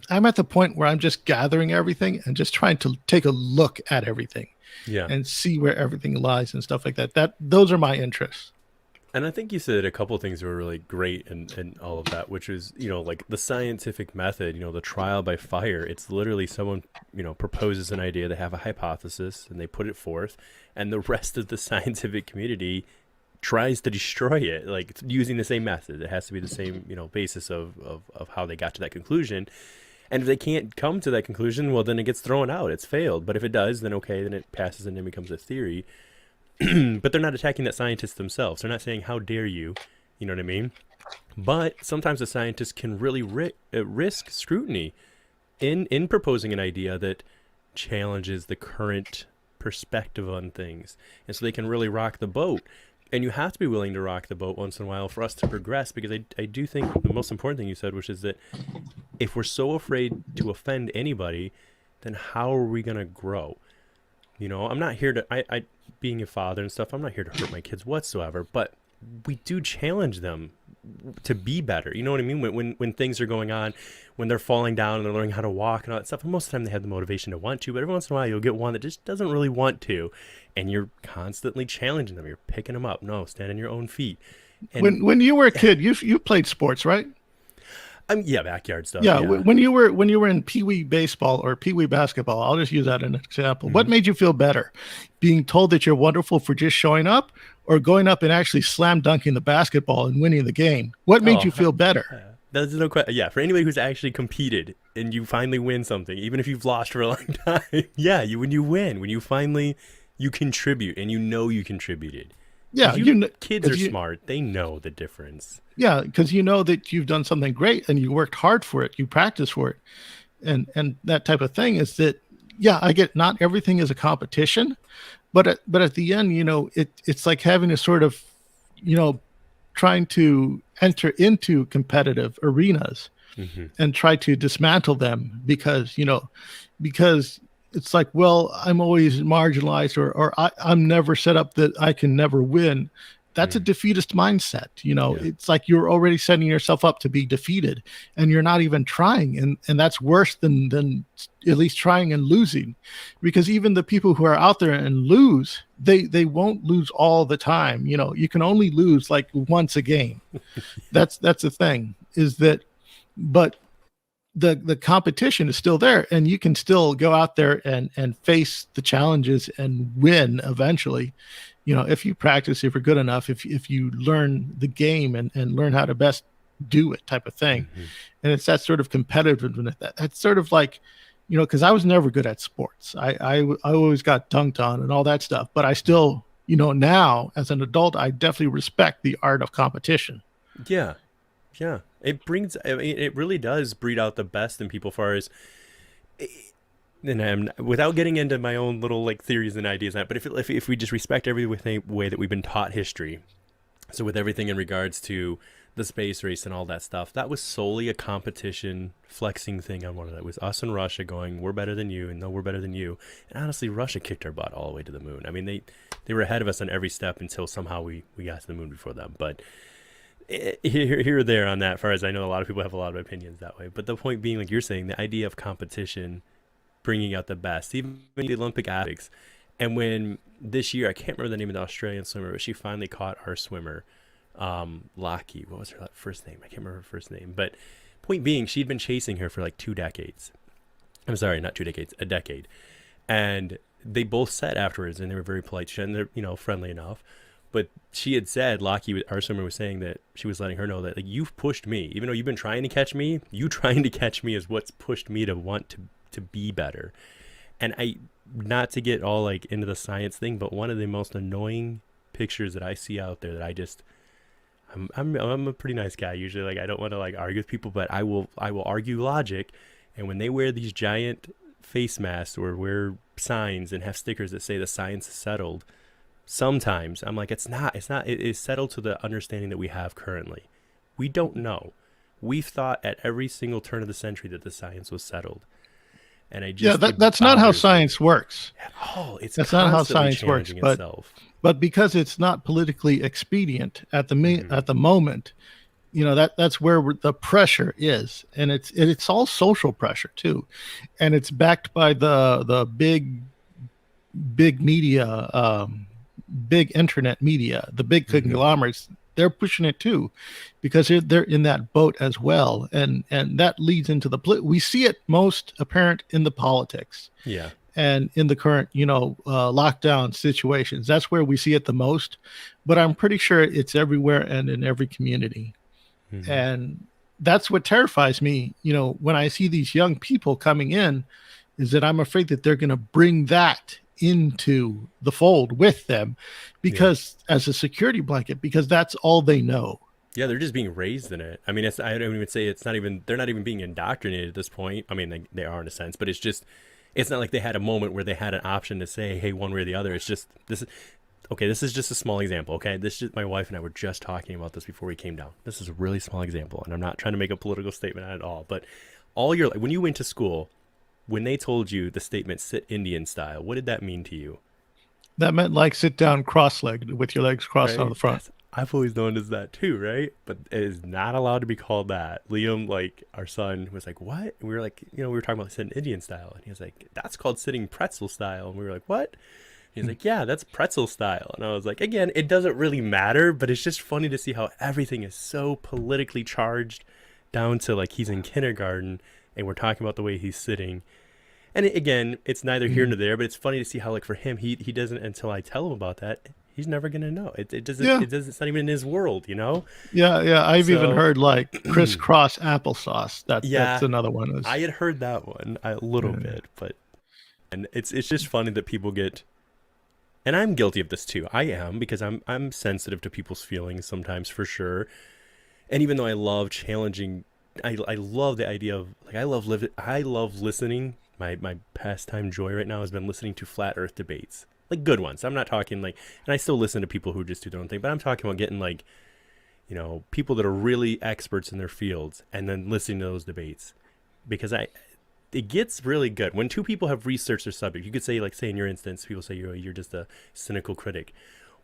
I'm at the point where I'm just gathering everything and just trying to take a look at everything Yeah. and see where everything lies and stuff like that. Those are my interests. And I think you said a couple of things that were really great and all of that, which is, like the scientific method, the trial by fire. It's literally someone, proposes an idea, they have a hypothesis, and they put it forth, and the rest of the scientific community tries to destroy it, like using the same method. It has to be the same, basis of how they got to that conclusion. And if they can't come to that conclusion, well, then it gets thrown out. It's failed. But if it does, then okay, then it passes and then becomes a theory. But they're not attacking that scientist themselves. They're not saying, how dare you? You know what I mean? But sometimes a scientist can really risk scrutiny in proposing an idea that challenges the current perspective on things. And so they can really rock the boat. And you have to be willing to rock the boat once in a while for us to progress, because I do think the most important thing you said, which is that if we're so afraid to offend anybody, then how are we going to grow? I'm not here to, I being a father and stuff, I'm not here to hurt my kids whatsoever, but we do challenge them to be better. You know what I mean? When things are going on, when they're falling down and they're learning how to walk and all that stuff, and most of the time they have the motivation to want to, but every once in a while you'll get one that just doesn't really want to, and you're constantly challenging them. You're picking them up. No, stand on your own feet. And When you were a kid, you played sports, right? yeah, backyard stuff. Yeah, when you were in Pee Wee baseball or Pee Wee basketball, I'll just use that as an example. What made you feel better, being told that you're wonderful for just showing up, or going up and actually slam dunking the basketball and winning the game? What made you feel better? There's no question. Yeah, for anybody who's actually competed and you finally win something, even if you've lost for a long time, yeah, when you win, when you finally you contribute and you contributed. Yeah, kids are smart. They know the difference. Yeah, because you know that you've done something great and you worked hard for it, you practiced for it, and that type of thing. Is that, yeah, I get not everything is a competition, but at the end, it's like having a sort of, trying to enter into competitive arenas and try to dismantle them because it's like, well, I'm always marginalized, or I'm never set up that I can never win. That's a defeatist mindset. It's like you're already setting yourself up to be defeated and you're not even trying. And that's worse than at least trying and losing, because even the people who are out there and lose, they won't lose all the time. You can only lose like once a game. That's the thing, is that, but the competition is still there, and you can still go out there and face the challenges and win eventually. If you practice, if you're good enough, if you learn the game and learn how to best do it, type of thing. And it's that sort of competitiveness. That's sort of like, because I was never good at sports. I always got dunked on and all that stuff, but I still, now as an adult, I definitely respect the art of competition. Yeah. Yeah. It really does breed out the best in people, far as, and without getting into my own little like theories and ideas, but if we just respect every way that we've been taught history, so with everything in regards to the space race and all that stuff, that was solely a competition flexing thing on one of that. It was us and Russia going, we're better than you, and no, we're better than you. And honestly, Russia kicked our butt all the way to the moon. I mean, they were ahead of us on every step until somehow we got to the moon before them. But here or there on that, far as I know, a lot of people have a lot of opinions that way. But the point being, like you're saying, the idea of competition bringing out the best, even the Olympic athletes. And when this year, I can't remember the name of the Australian swimmer, but she finally caught our swimmer, Lockie. What was her first name? I can't remember her first name. But point being, she'd been chasing her for like 2 decades. I'm sorry, not 2 decades, a decade. And they both said afterwards, and they were very polite, and they're, friendly enough. But she had said, Lockie, our swimmer, was saying that she was letting her know that, like, you've pushed me. Even though you've been trying to catch me, you trying to catch me is what's pushed me to want to be better. And not to get all like into the science thing, but one of the most annoying pictures that I see out there that I'm a pretty nice guy usually. Like, I don't want to like argue with people, but I will argue logic And when they wear these giant face masks or wear signs and have stickers that say the science is settled, sometimes I'm like, it is settled to the understanding that we have currently. We don't know. We've thought at every single turn of the century that the science was settled. And that's not how science works. At all. It's that's not how science works. But because it's not politically expedient at the moment, that's where the pressure is, and it's all social pressure too, and it's backed by the big media, big internet media, the big conglomerates. They're pushing it too, because they're in that boat as well, and that leads into we see it most apparent in the politics, and in the current lockdown situations. That's where we see it the most, but I'm pretty sure it's everywhere and in every community. And that's what terrifies me, when I see these young people coming in, is that I'm afraid that they're going to bring that into the fold with them, because as a security blanket, because that's all they know. Yeah, they're just being raised in it. I mean, I don't even say they're not even being indoctrinated at this point. I mean, they are in a sense, but it's not like they had a moment where they had an option to say, hey, one way or the other. It's just, this is just a small example, okay? My wife and I were just talking about this before we came down. This is a really small example, and I'm not trying to make a political statement at all, but when you went to school, when they told you the statement "sit Indian style," what did that mean to you? That meant like sit down cross-legged with your legs crossed on the front. I've always known as that too, right? But it is not allowed to be called that. Liam, our son, was like, what? And we were like, we were talking about sitting Indian style, and he was like, that's called sitting pretzel style. And we were like, what? He's like, yeah, that's pretzel style. And I was like, again, it doesn't really matter, but it's just funny to see how everything is so politically charged, down to he's in kindergarten and we're talking about the way he's sitting. And again, it's neither here nor there, but it's funny to see how for him, he doesn't, until I tell him about that, he's never going to know. It doesn't, it's not even in his world, Yeah. I've even heard crisscross applesauce. That's another one. I had heard that one a little bit, and it's just funny that people get. And I'm guilty of this too. I am, because I'm sensitive to people's feelings sometimes, for sure. And even though I love challenging, I love the idea of I love listening. My pastime joy right now has been listening to flat Earth debates, good ones. I'm not talking and I still listen to people who just do their own thing, but I'm talking about getting people that are really experts in their fields, and then listening to those debates, because it gets really good when two people have researched their subject. You could say, say in your instance, people say you're just a cynical critic.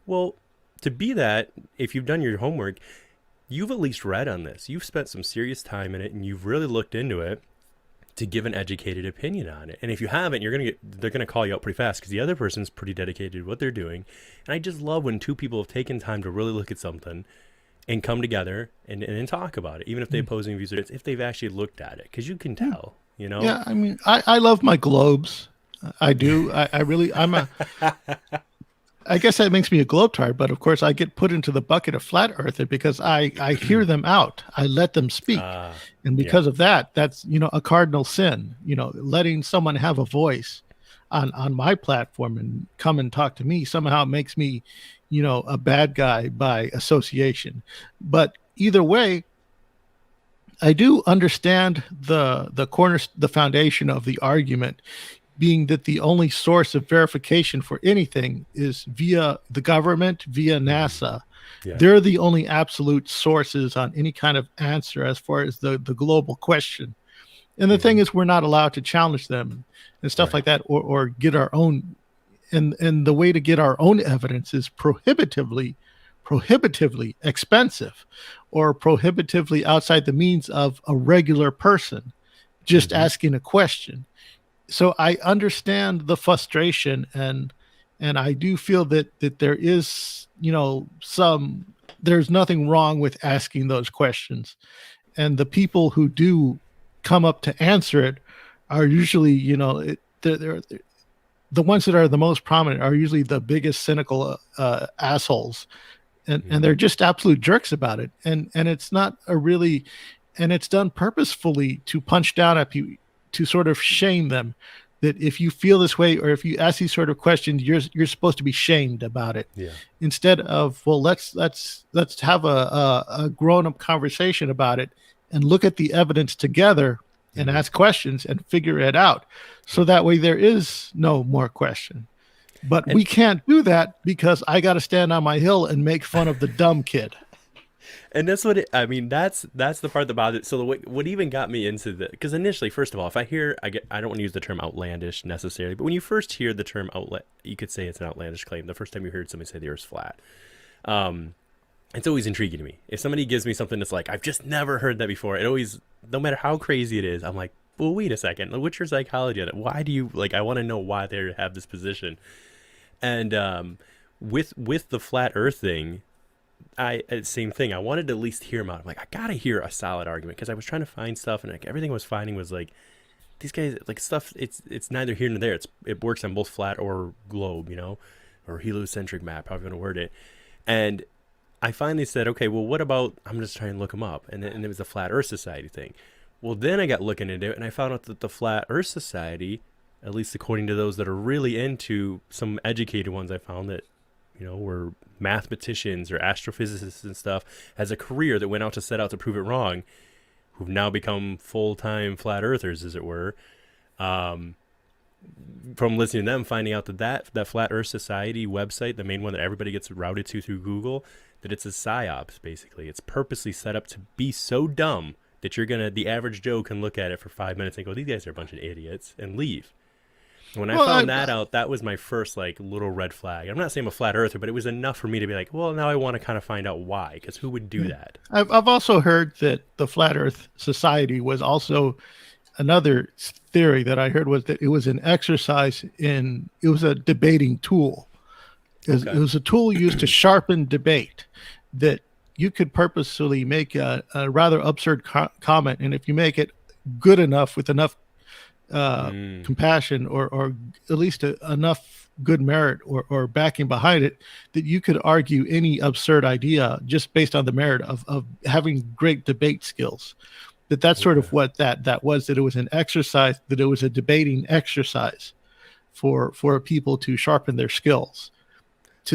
Well, to be that, if you've done your homework, you've at least read on this. You've spent some serious time in it, and you've really looked into it to give an educated opinion on it. And if you haven't, they're gonna call you out pretty fast, because the other person's pretty dedicated to what they're doing. And I just love when two people have taken time to really look at something and come together and talk about it, even if they opposing views, if they've actually looked at it, because you can tell. Yeah, I mean, I love my globes. I do. I guess that makes me a globetrotter, but of course I get put into the bucket of flat earther because I hear them out. I let them speak. And because of that, that's, a cardinal sin, letting someone have a voice on my platform and come and talk to me somehow makes me, a bad guy by association. But either way, I do understand the foundation of the argument being that the only source of verification for anything is via the government, via NASA. Yeah. They're the only absolute sources on any kind of answer as far as the global question. And the thing is, we're not allowed to challenge them and stuff like that, or get our own. And the way to get our own evidence is prohibitively expensive, or prohibitively outside the means of a regular person just asking a question. So I understand the frustration, and I do feel that there is, there's nothing wrong with asking those questions. And the people who do come up to answer it are usually, they're the ones that are the most prominent are usually the biggest cynical assholes. And they're just absolute jerks about it. And it's not and it's done purposefully to punch down at you, to sort of shame them, that if you feel this way, or if you ask these sort of questions, you're supposed to be shamed about it. Yeah. Instead of, well, let's have a grown-up conversation about it and look at the evidence together and Mm-hmm. ask questions and figure it out. So that way there is no more question. But And we can't do that because I got to stand on my hill and make fun of the dumb kid. and that's what I mean. That's the part about it. So what even got me into the, because initially, first of all, if I hear, I don't want to use the term outlandish necessarily, but when you first hear the term outlet, you could say it's an outlandish claim. The first time you heard somebody say the Earth's flat, um, it's always intriguing to me. If somebody gives me something that's like I've just never heard that before, it always, no matter how crazy it is, I'm like, well, wait a second, what's your psychology on it? Why do you like? I want to know why they have this position. And with the flat Earth thing, same thing. I wanted to at least hear them out. I'm like, I gotta hear a solid argument because I was trying to find stuff, and like everything I was finding was like these guys like stuff. It's neither here nor there. It works on both flat or globe, or heliocentric map, however you want to word it. And I finally said, okay, well, what about? I'm just trying to look them up, and it was the Flat Earth Society thing. Well, then I got looking into it, and I found out that the Flat Earth Society, at least according to those that are really into some educated ones, I found that were mathematicians or astrophysicists and stuff as a career that went out to set out to prove it wrong, who've now become full-time flat earthers, as it were. Um, from listening to them, finding out that Flat Earth Society website, the main one that everybody gets routed to through Google, that it's a psyops, basically. It's purposely set up to be so dumb that the average Joe can look at it for 5 minutes and go, these guys are a bunch of idiots, and leave. When I Well, found that out, that was my first like little red flag. I'm not saying I'm a flat earther, but it was enough for me to be like, well, now I want to kind of find out why, because who would do that? I've also heard that the Flat Earth Society was also another theory that I heard was that it was an exercise in, it was a debating tool. It Okay. was a tool used to sharpen debate, that you could purposely make a rather absurd comment. And if you make it good enough with enough Mm, compassion or at least enough good merit or backing behind it, that you could argue any absurd idea just based on the merit of having great debate skills. That's sort okay. of what that was, that it was an exercise, that it was a debating exercise for people to sharpen their skills,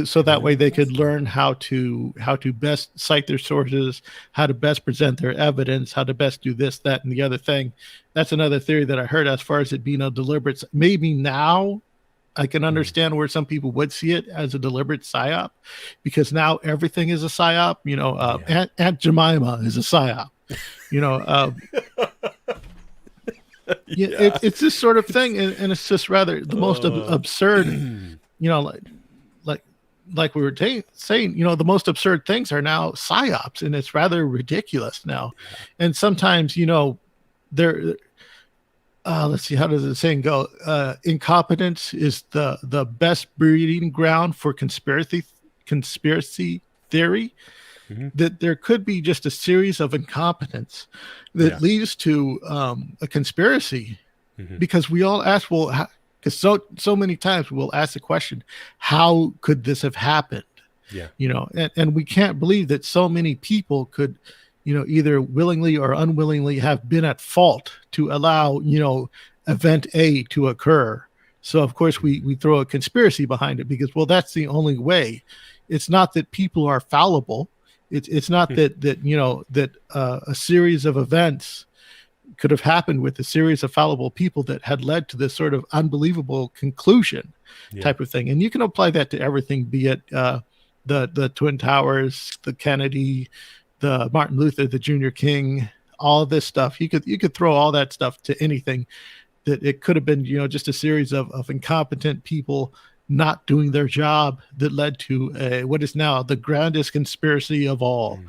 so that way they could Interesting. learn how to best cite their sources, how to best present their evidence, how to best do this, that, and the other thing. That's another theory that I heard, as far as it being a deliberate. Maybe now I can Mm, understand where some people would see it as a deliberate psyop, because now everything is a psyop. yeah. Aunt Jemima is a psyop. You know, uh, yeah, Yeah. it's this sort of thing, and it's just rather the most Uh, absurd. You know, like like we were saying, the most absurd things are now psyops, and it's rather ridiculous now. yeah. And sometimes, there. Let's see, how does the saying go? Incompetence is the best breeding ground for conspiracy theory. Hmm. That there could be just a series of incompetence that Yeah. leads to a conspiracy, Hmm. because we all ask, well, because so many times we'll ask the question, how could this have happened? Yeah. And we can't believe that so many people could, either willingly or unwillingly have been at fault to allow, event A to occur. So of course we throw a conspiracy behind it, because, well, that's the only way. It's not that people are fallible. It's not that a series of events could have happened with a series of fallible people that had led to this sort of unbelievable conclusion, Yeah. type of thing. And you can apply that to everything, be it the Twin Towers, the Kennedy, the Martin Luther, the Junior King, all of this stuff. You could throw all that stuff to anything, that it could have been, just a series of incompetent people not doing their job that led to what is now the grandest conspiracy of all. Mm.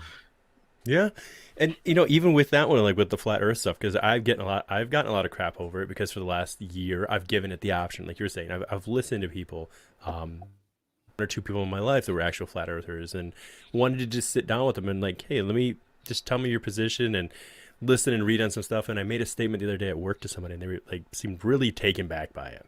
Yeah. And even with that one, like with the flat Earth stuff, because I've gotten a lot of crap over it because for the last year I've given it the option, like you were saying, I've listened to people, one or two people in my life that were actual flat earthers, and wanted to just sit down with them and like, hey, let me just tell me your position and listen and read on some stuff. And I made a statement the other day at work to somebody, and they were like, seemed really taken back by it.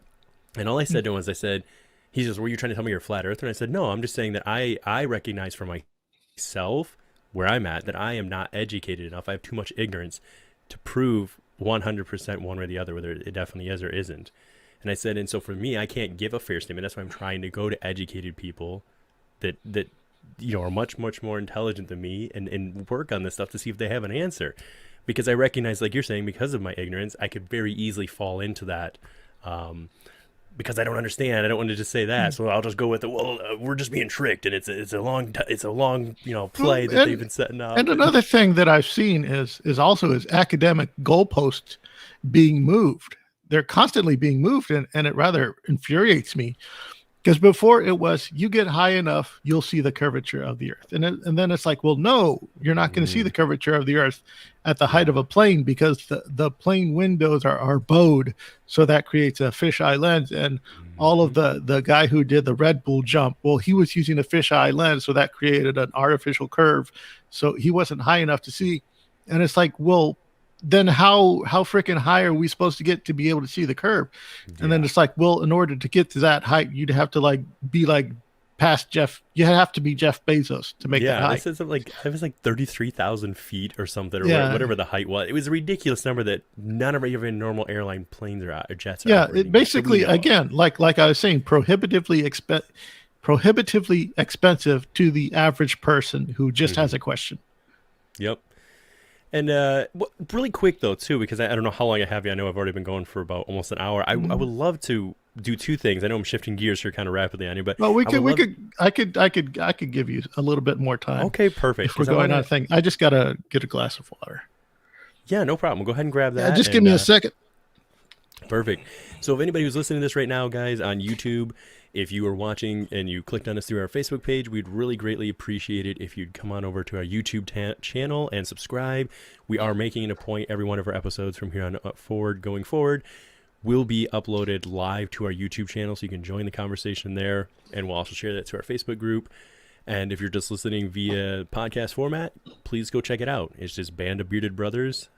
And all I said to him was, I said, he says, were you trying to tell me you're a flat earther? And I said, no, I'm just saying that I recognize for myself where I'm at that I am not educated enough. I have too much ignorance to prove 100% one way or the other whether it definitely is or isn't. And I said, and so for me, I can't give a fair statement. That's why I'm trying to go to educated people that are much more intelligent than me, and work on this stuff to see if they have an answer. because I recognize, like you're saying, because of my ignorance, I could very easily fall into that. Um, because I don't understand, I don't want to just say that, so I'll just go with it. Well, we're just being tricked, and it's a long play that they've been setting And up. And another thing that I've seen is also academic goalposts being moved. They're constantly being moved, and it rather infuriates me. Because before it was, you get high enough, you'll see the curvature of the Earth. And then it's like, well, no, you're not going to see the curvature of the Earth at the height of a plane, because the plane windows are bowed. So that creates a fisheye lens. And all of the guy who did the Red Bull jump, well, he was using a fisheye lens. So that created an artificial curve. So he wasn't high enough to see. And it's like, well, then how freaking high are we supposed to get to be able to see the curve? And then it's like, well, in order to get to that height, you'd have to be past Jeff. You have to be Jeff Bezos to make that height. This is it was like 33,000 feet or something, or whatever the height was. It was a ridiculous number that none of even normal airline planes or jets are It basically, again, like I was saying, prohibitively expensive to the average person who just has a question. Yep. And really quick though too, because I don't know how long I have you. I know I've already been going for about almost an hour. I would love to do two things. I know I'm shifting gears here kind of rapidly on you, but I could give you a little bit more time. Okay, perfect. If we're going on a thing, I just gotta get a glass of water. Yeah, no problem. We'll go ahead and grab that. Yeah, just give me a second. Perfect. So if anybody who's listening to this right now, guys, on YouTube, if you are watching and you clicked on us through our Facebook page, we'd really greatly appreciate it if you'd come on over to our YouTube channel and subscribe. We are making it a point, every one of our episodes from here on going forward will be uploaded live to our YouTube channel, so you can join the conversation there, and we'll also share that to our Facebook group. And if you're just listening via podcast format, please go check it out. It's just Band of Bearded Brothers.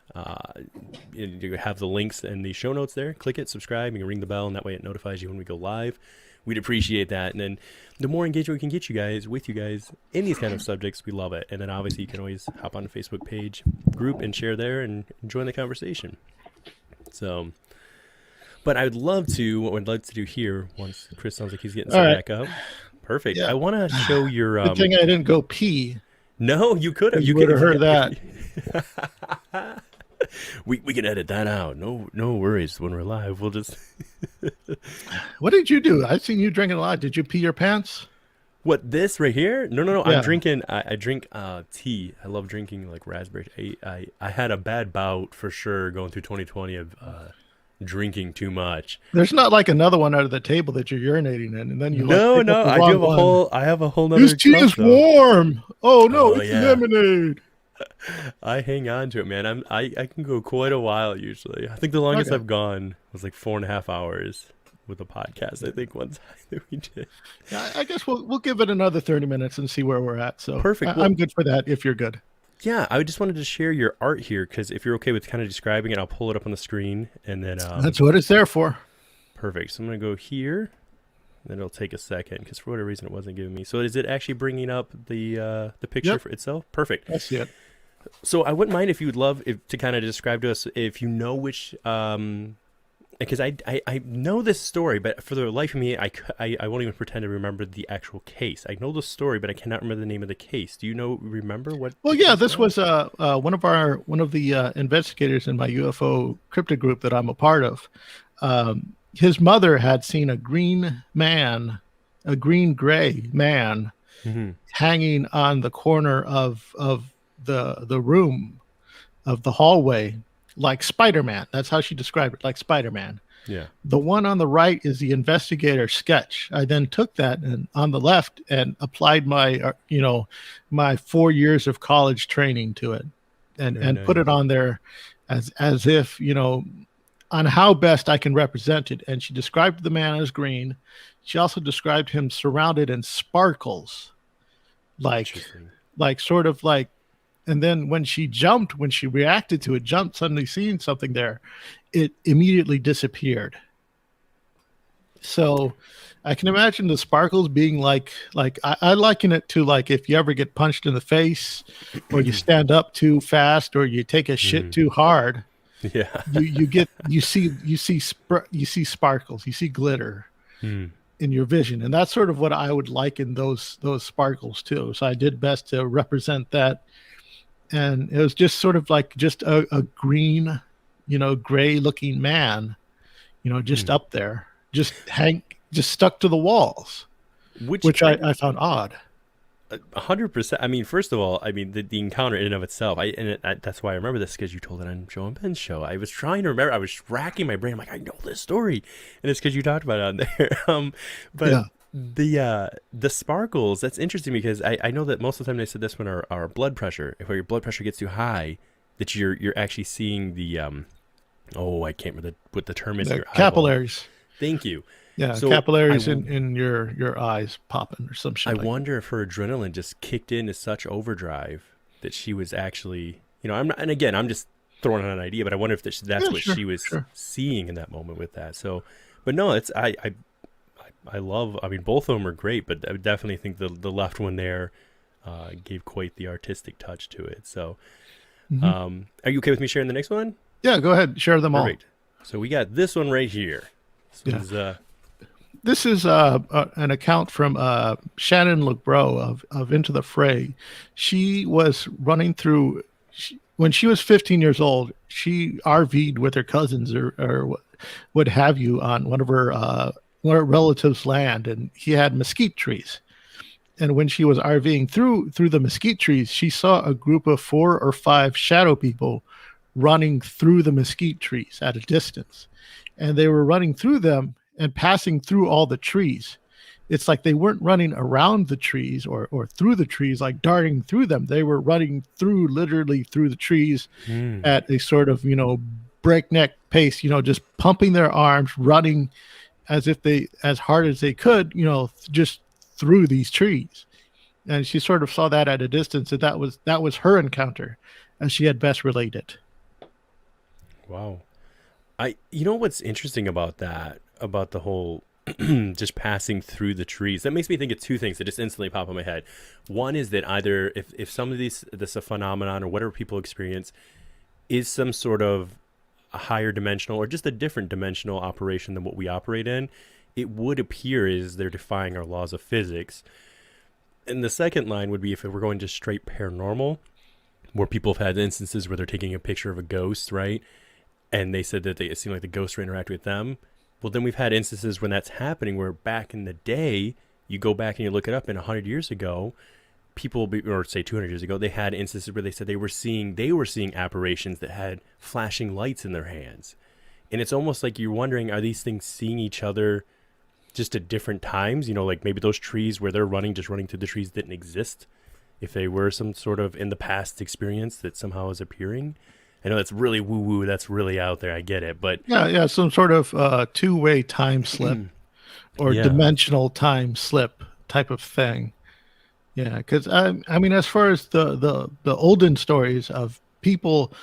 You have the links in the show notes there. Click it, subscribe, you can ring the bell, and that way it notifies you when we go live. We'd appreciate that. And then the more engagement we can get with you guys in these kind of subjects, we love it. And then obviously you can always hop on the Facebook page group and share there and join the conversation. So, but what I'd love to do here, once Chris sounds like he's getting set back up. Perfect. Yeah. I want to show your... Good thing I didn't go pee. No, you could have. You could have heard that. We can edit that out. No worries. When we're live, we'll just... What did you do? I've seen you drinking a lot. Did you pee your pants? What, this right here? No. Yeah. I'm drinking... I drink tea. I love drinking like raspberry. I had a bad bout for sure going through 2020 of... drinking too much. There's not like another one out of the table that you're urinating in, and then you I have a whole nother. This tea is warm. Oh no, it's lemonade. I hang on to it, man. I can go quite a while usually. I think the longest I've gone was like 4.5 hours with the podcast. I think one time that we did. Yeah, I guess we'll give it another 30 minutes and see where we're at. So perfect. I'm good for that if you're good. Yeah, I just wanted to share your art here, because if you're okay with kind of describing it, I'll pull it up on the screen, and then... that's what it's there for. Perfect. So I'm going to go here, then it'll take a second, because for whatever reason it wasn't giving me. So is it actually bringing up the picture for itself? Perfect. I see it. So I wouldn't mind if you would love to kind of describe to us if you know which... because I know this story, but for the life of me, I won't even pretend to remember the actual case. I know the story, but I cannot remember the name of the case. Do you remember what? Well, yeah, this was one of the investigators in my UFO cryptid group that I'm a part of. His mother had seen a green gray man, hanging on the corner of the room of the hallway. Like Spider-Man. That's how she described it, like Spider-Man. Yeah. The one on the right is the investigator sketch. I then took that and on the left and applied my 4 years of college training to it, and put it on there as if, on how best I can represent it. And she described the man as green. She also described him surrounded in sparkles, like sort of like. And then when she reacted to it, suddenly seeing something there, it immediately disappeared. So I can imagine the sparkles being like I liken it to like if you ever get punched in the face, or you stand up too fast, or you take a shit too hard. Yeah. you see sparkles, you see glitter in your vision. And that's sort of what I would liken those sparkles to. So I did best to represent that and it was just sort of like just a green, gray looking man, just Hmm. up there, just stuck to the walls, Which which kind I found odd. 100%. I mean, first of all, I mean the encounter in and of itself. That's why I remember this because you told it on Joe and Ben's show. I was trying to remember. I was racking my brain. I'm like, I know this story, and it's because you talked about it on there. But Yeah. the sparkles. That's interesting because I know that most of the time they said this when our blood pressure, if your blood pressure gets too high, that you're actually seeing the oh, I can't remember what the term is in The your eyeball. capillaries. Thank you. Yeah, So capillaries in your eyes popping or some I shit like that. wonder if her adrenaline just kicked into such overdrive that she was actually, I'm not, and again, I'm just throwing out an idea, but I wonder if that's Yeah, what sure, she was sure. seeing in that moment with that. So, but no, I love, I mean, both of them are great, but I would definitely think the left one there gave quite the artistic touch to it. So, Hmm. are you okay with me sharing the next one? Yeah, go ahead, share them all. Perfect. So we got this one right here. This Yeah, one's, this is an account from Shannon LeBro of Into the Fray. She was running through when she was 15 years old. She RV'd with her cousins or what have you on one of her relatives' land, and he had mesquite trees. And when she was RVing through the mesquite trees, she saw a group of 4 or 5 shadow people running through the mesquite trees at a distance, and they were running through them and passing through all the trees. It's like they weren't running around the trees or through the trees, like darting through them. They were running through, literally through the trees hmm. at a sort of, breakneck pace, just pumping their arms, running as hard as they could, just through these trees. And she sort of saw that at a distance, and that was her encounter, as she had best related. Wow. You know what's interesting about that, about the whole just passing through the trees, that makes me think of two things that just instantly pop in my head. One is that either if some of this a phenomenon or whatever people experience is some sort of a higher dimensional or just a different dimensional operation than what we operate in, it would appear as they're defying our laws of physics. And the second line would be if we're going just straight paranormal, where people have had instances where they're taking a picture of a ghost, right? And they said that it seemed like the ghosts were interacting with them. Well, then we've had instances when that's happening where back in the day, you go back and you look it up, and 100 years ago, or say 200 years ago, they had instances where they said they were seeing apparitions that had flashing lights in their hands. And it's almost like you're wondering, are these things seeing each other just at different times? Like maybe those trees where they're running, just running through the trees didn't exist. If they were some sort of in the past experience that somehow is appearing. I know that's really woo woo. That's really out there. I get it, but Yeah, yeah, some sort of two-way time slip or yeah, dimensional time slip type of thing. Yeah, because I mean, as far as the olden stories of people,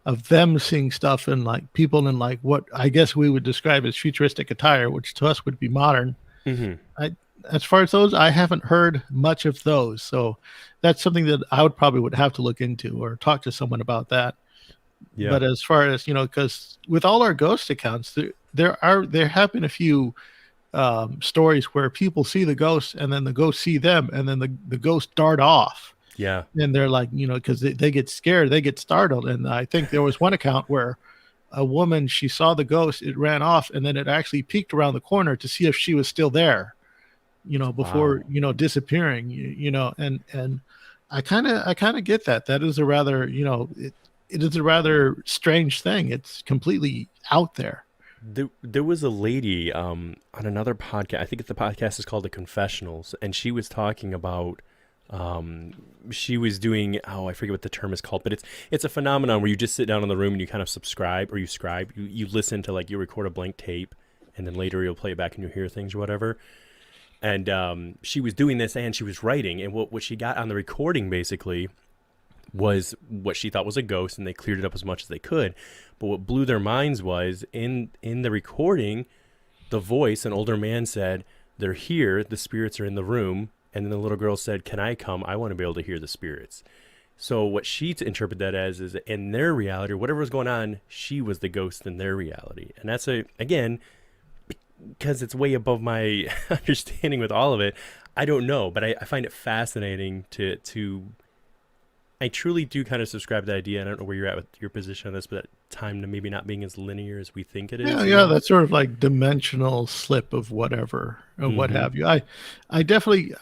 of them seeing stuff and like people in like what I guess we would describe as futuristic attire, which to us would be modern. hmm, I, as far as those, I haven't heard much of those, so that's something that I would have to look into or talk to someone about that. yeah, But as far as because with all our ghost accounts, there have been a few stories where people see the ghost and then the ghosts see them and then the ghosts dart off yeah. and they're like because they get scared, they get startled. And I think there was one account where a woman, she saw the ghost, it ran off, and then it actually peeked around the corner to see if she was still there, before Wow. disappearing. And I kind of get that. That is a rather it is a rather strange thing. It's completely out there. There was a lady on another podcast. I think the podcast is called The Confessionals, and she was talking about she was doing, oh, I forget what the term is called, but it's a phenomenon where you just sit down in the room and you kind of subscribe or you scribe. You listen to, like, you record a blank tape and then later you'll play it back and you hear things or whatever. And she was doing this and she was writing, and what she got on the recording basically was what she thought was a ghost, and they cleared it up as much as they could. But what blew their minds was in the recording, the voice, an older man said, "They're here. The spirits are in the room." And then the little girl said, "Can I come? I want to be able to hear the spirits." So what she interpreted that as is in their reality, or whatever was going on, she was the ghost in their reality. And that's again, because it's way above my understanding with all of it. I don't know, but I find it fascinating to I truly do kind of subscribe to the idea. I don't know where you're at with your position on this, but time to maybe not being as linear as we think it Yeah, is, you yeah, know? that sort of like dimensional slip of whatever or what Mm-hmm. have you. I definitely,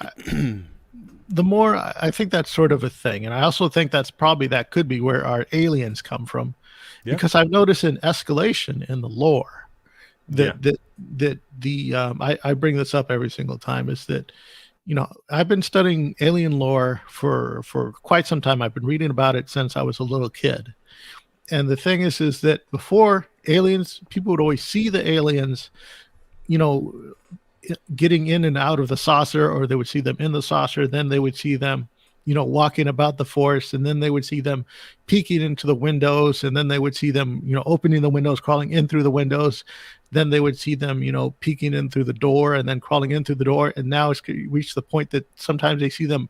the more I think that's sort of a thing, and I also think that's probably that could be where our aliens come from, Yeah. because I've noticed an escalation in the lore Yeah. that the I bring this up every single time is that I've been studying alien lore for quite some time. I've been reading about it since I was a little kid. And the thing is that before aliens, people would always see the aliens, you know, getting in and out of the saucer, or they would see them in the saucer. Then they would see them, walking about the forest, and then they would see them peeking into the windows, and then they would see them, opening the windows, crawling in through the windows. Then they would see them, peeking in through the door, and then crawling in through the door. And now it's reached the point that sometimes they see them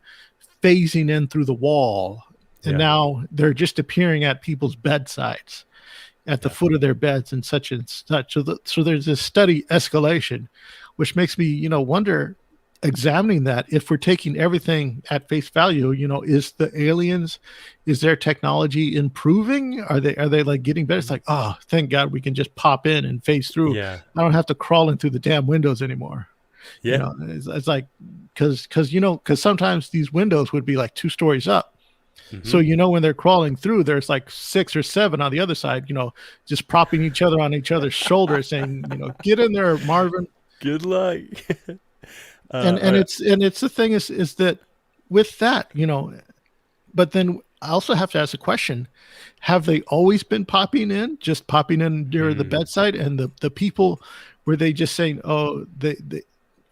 phasing in through the wall, and Yeah. now they're just appearing at people's bedsides, at the Yeah. foot of their beds and such and such. So there's this steady escalation, which makes me, wonder, examining that, if we're taking everything at face value, is the aliens, is their technology improving? Are they like getting better? It's like, oh, thank God we can just pop in and phase through. Yeah. I don't have to crawl in through the damn windows anymore. Yeah. It's like, because sometimes these windows would be like 2 stories up. Mm-hmm. So, when they're crawling through, there's like 6 or 7 on the other side, just propping each other on each other's shoulders, saying, get in there, Marvin. Good luck. And All right. it's the thing is that with that, but then I also have to ask a question: have they always been popping in, just popping in near the Mm, bedside, and the people, were they just saying, oh, they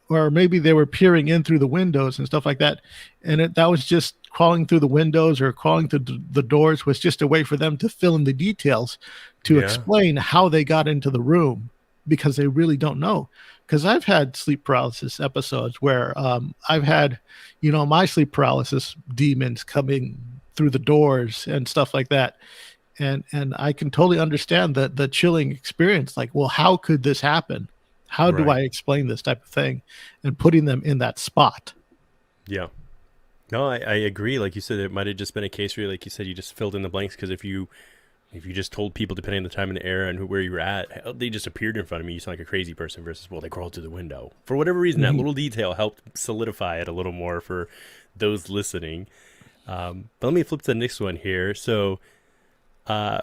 or maybe they were peering in through the windows and stuff like that, and that was just crawling through the windows or crawling through the doors, was just a way for them to fill in the details, to yeah. explain how they got into the room, because they really don't know. Because I've had sleep paralysis episodes where I've had, my sleep paralysis demons coming through the doors and stuff like that, and I can totally understand the chilling experience. Like, well, how could this happen? How do Right. I explain this type of thing? And putting them in that spot. Yeah. No, I agree. Like you said, it might have just been a case where, like you said, you just filled in the blanks because if you just told people, depending on the time and the era and where you were at, hell, they just appeared in front of me, you sound like a crazy person versus, well, they crawled through the window. For whatever reason, that Mhm. little detail helped solidify it a little more for those listening. But let me flip to the next one here. So, uh,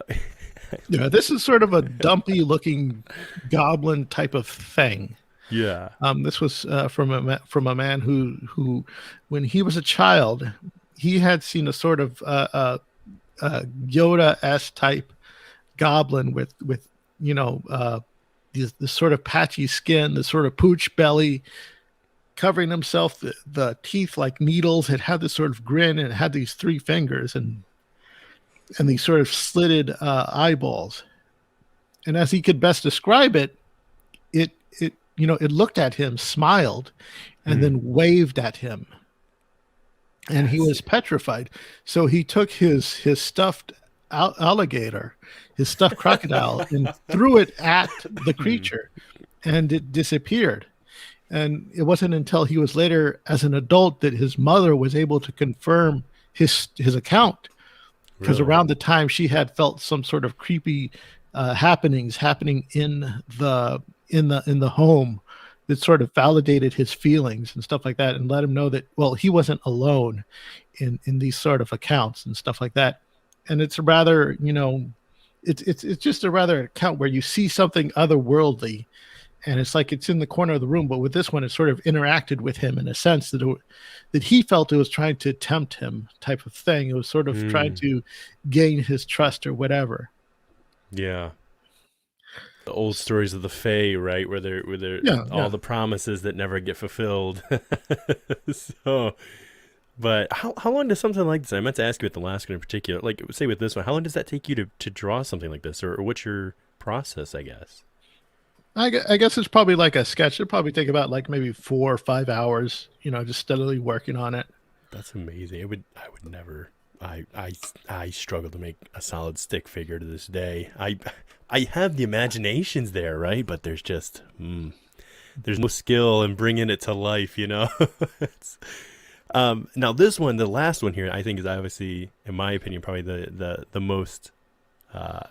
Yeah, this is sort of a dumpy looking goblin type of thing. yeah, This was from a man who, when he was a child, he had seen a sort of Yoda s type goblin with this sort of patchy skin, this sort of pooch belly, covering himself, the teeth like needles. It had this sort of grin, and it had these 3 fingers and these sort of slitted eyeballs. And as he could best describe it, it looked at him, smiled, and mm, then waved at him, and he yes, was petrified. So he took his stuffed alligator, his stuffed crocodile, and threw it at the mm, creature, and it disappeared. And it wasn't until he was later, as an adult, that his mother was able to confirm his account, because really, around the time she had felt some sort of creepy happenings happening in the home, that sort of validated his feelings and stuff like that, and let him know that, well, he wasn't alone in these sort of accounts and stuff like that. And it's rather, it's just a rather account where you see something otherworldly, and it's like it's in the corner of the room. But with this one, it sort of interacted with him in a sense that he felt it was trying to tempt him, type of thing. It was sort of trying mm, to gain his trust or whatever. yeah. The old stories of the Fae, right? Where they're Yeah, all yeah. the promises that never get fulfilled. So, but how long does something like this? I meant to ask you with the last one in particular. Like, say with this one, how long does that take you to draw something like this, or what's your process? I guess I guess it's probably like a sketch. It'd probably take about like maybe 4 or 5 hours, just steadily working on it. that's amazing. I would never. I struggle to make a solid stick figure to this day. I have the imaginations there, right? But there's no skill in bringing it to life. It's, Now this one, the last one here, I think is obviously, in my opinion, probably the most uh,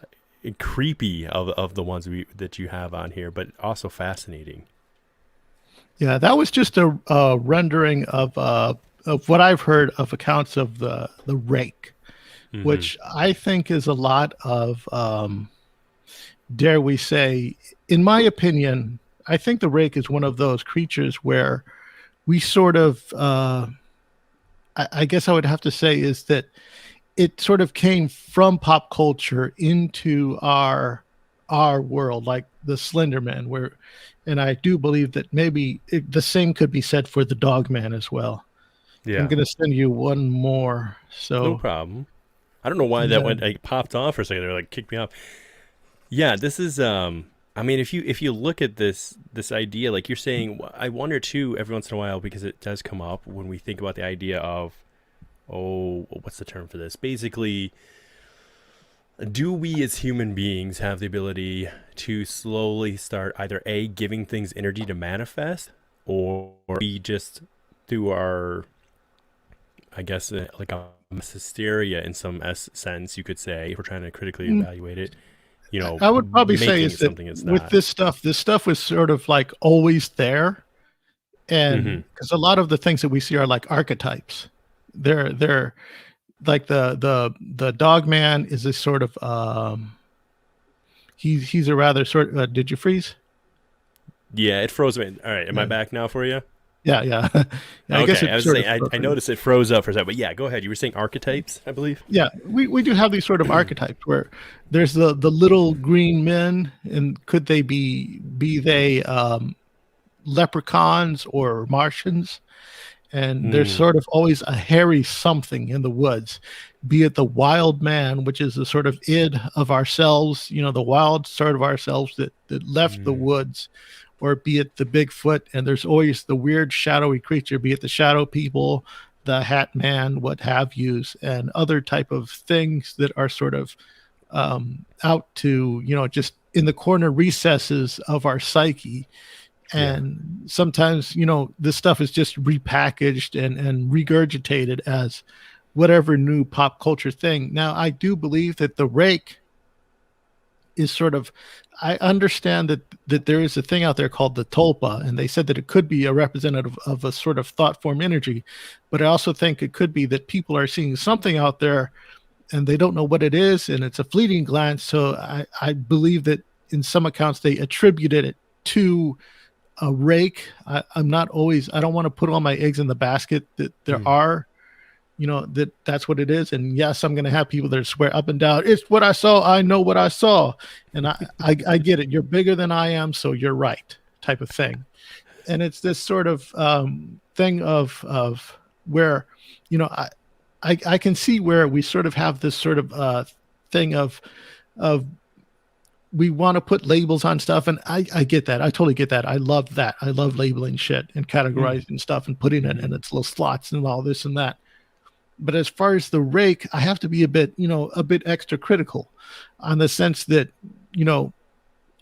creepy of the ones that you have on here, but also fascinating. Yeah, that was just a rendering of what I've heard of accounts of the rake, Mm-hmm. which I think is a lot of dare we say, in my opinion, I think the rake is one of those creatures where we sort of I guess I would have to say is that it sort of came from pop culture into our world, like the Slender Man, where, and I do believe that maybe the same could be said for the Dog Man as well. I'm Yeah, gonna send you one more. no So problem. I don't know why that went then, like popped off for a second. They're like kicked me off. Yeah, this is I mean if you look at this idea like you're saying I wonder too every once in a while because it does come up when we think about the idea of oh what's the term for this? Basically, do we as human beings have the ability to slowly start either A giving things energy to manifest or B just through our I guess like a mass hysteria in some sense you could say if we're trying to critically mm, evaluate it, I would probably say making is it that something it's with not. this stuff was sort of like always there, Mm-hmm. and because a lot of the things that we see are like archetypes. They're like the Dog Man is this sort of he's a rather sort. Did you freeze? Yeah, it froze me. All right, am I Yeah, back now for you? yeah, yeah. Yeah, I guess Okay, I it was sort saying of I noticed it froze up for a second, but yeah, go ahead. You were saying archetypes, I believe. yeah. We do have these sort of archetypes where there's the little green men, and could they be they leprechauns or Martians? And there's Mm, sort of always a hairy something in the woods, be it the wild man, which is the sort of id of ourselves, the wild sort of ourselves that left the mm, woods, or be it the Bigfoot, and there's always the weird shadowy creature, be it the shadow people, the hat man, what have yous, and other type of things that are sort of out to, just in the corner recesses of our psyche. yeah. And sometimes, this stuff is just repackaged and regurgitated as whatever new pop culture thing. Now, I do believe that the rake is sort of, I understand that there is a thing out there called the tulpa, and they said that it could be a representative of a sort of thought form energy, but I also think it could be that people are seeing something out there and they don't know what it is, and it's a fleeting glance. So I believe that in some accounts they attributed it to a rake. I'm not always, I don't want to put all my eggs in the basket that there Mm. are, that's what it is. And yes, I'm going to have people that swear up and down, it's what I saw. I know what I saw. And I get it. You're bigger than I am. So you're right, type of thing. And it's this sort of thing of where, you know, I, I can see where we sort of have this sort of thing of we want to put labels on stuff, and I get that. I totally get that. I love that. I love labeling shit and Mm. categorizing stuff and putting it Mm-hmm. in its little slots and all this and that. But as far as the rake, I have to be a bit extra critical on the sense that, you know,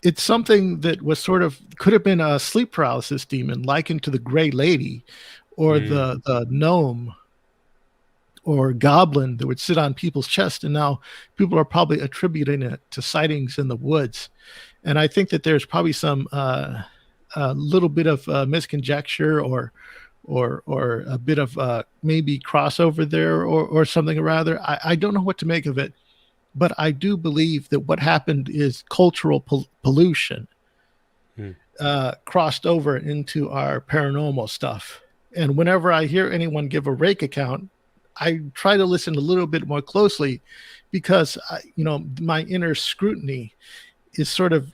it's something that was sort of could have been a sleep paralysis demon likened to the gray lady or Mm. the gnome or goblin that would sit on people's chest. And now people are probably attributing it to sightings in the woods. And I think that there's probably some a little bit of misconjecture or a bit of maybe crossover there or something or rather. I don't know what to make of it, but I do believe that what happened is cultural pollution Mm. crossed over into our paranormal stuff. And whenever I hear anyone give a rake account, I try to listen a little bit more closely because my inner scrutiny is sort of,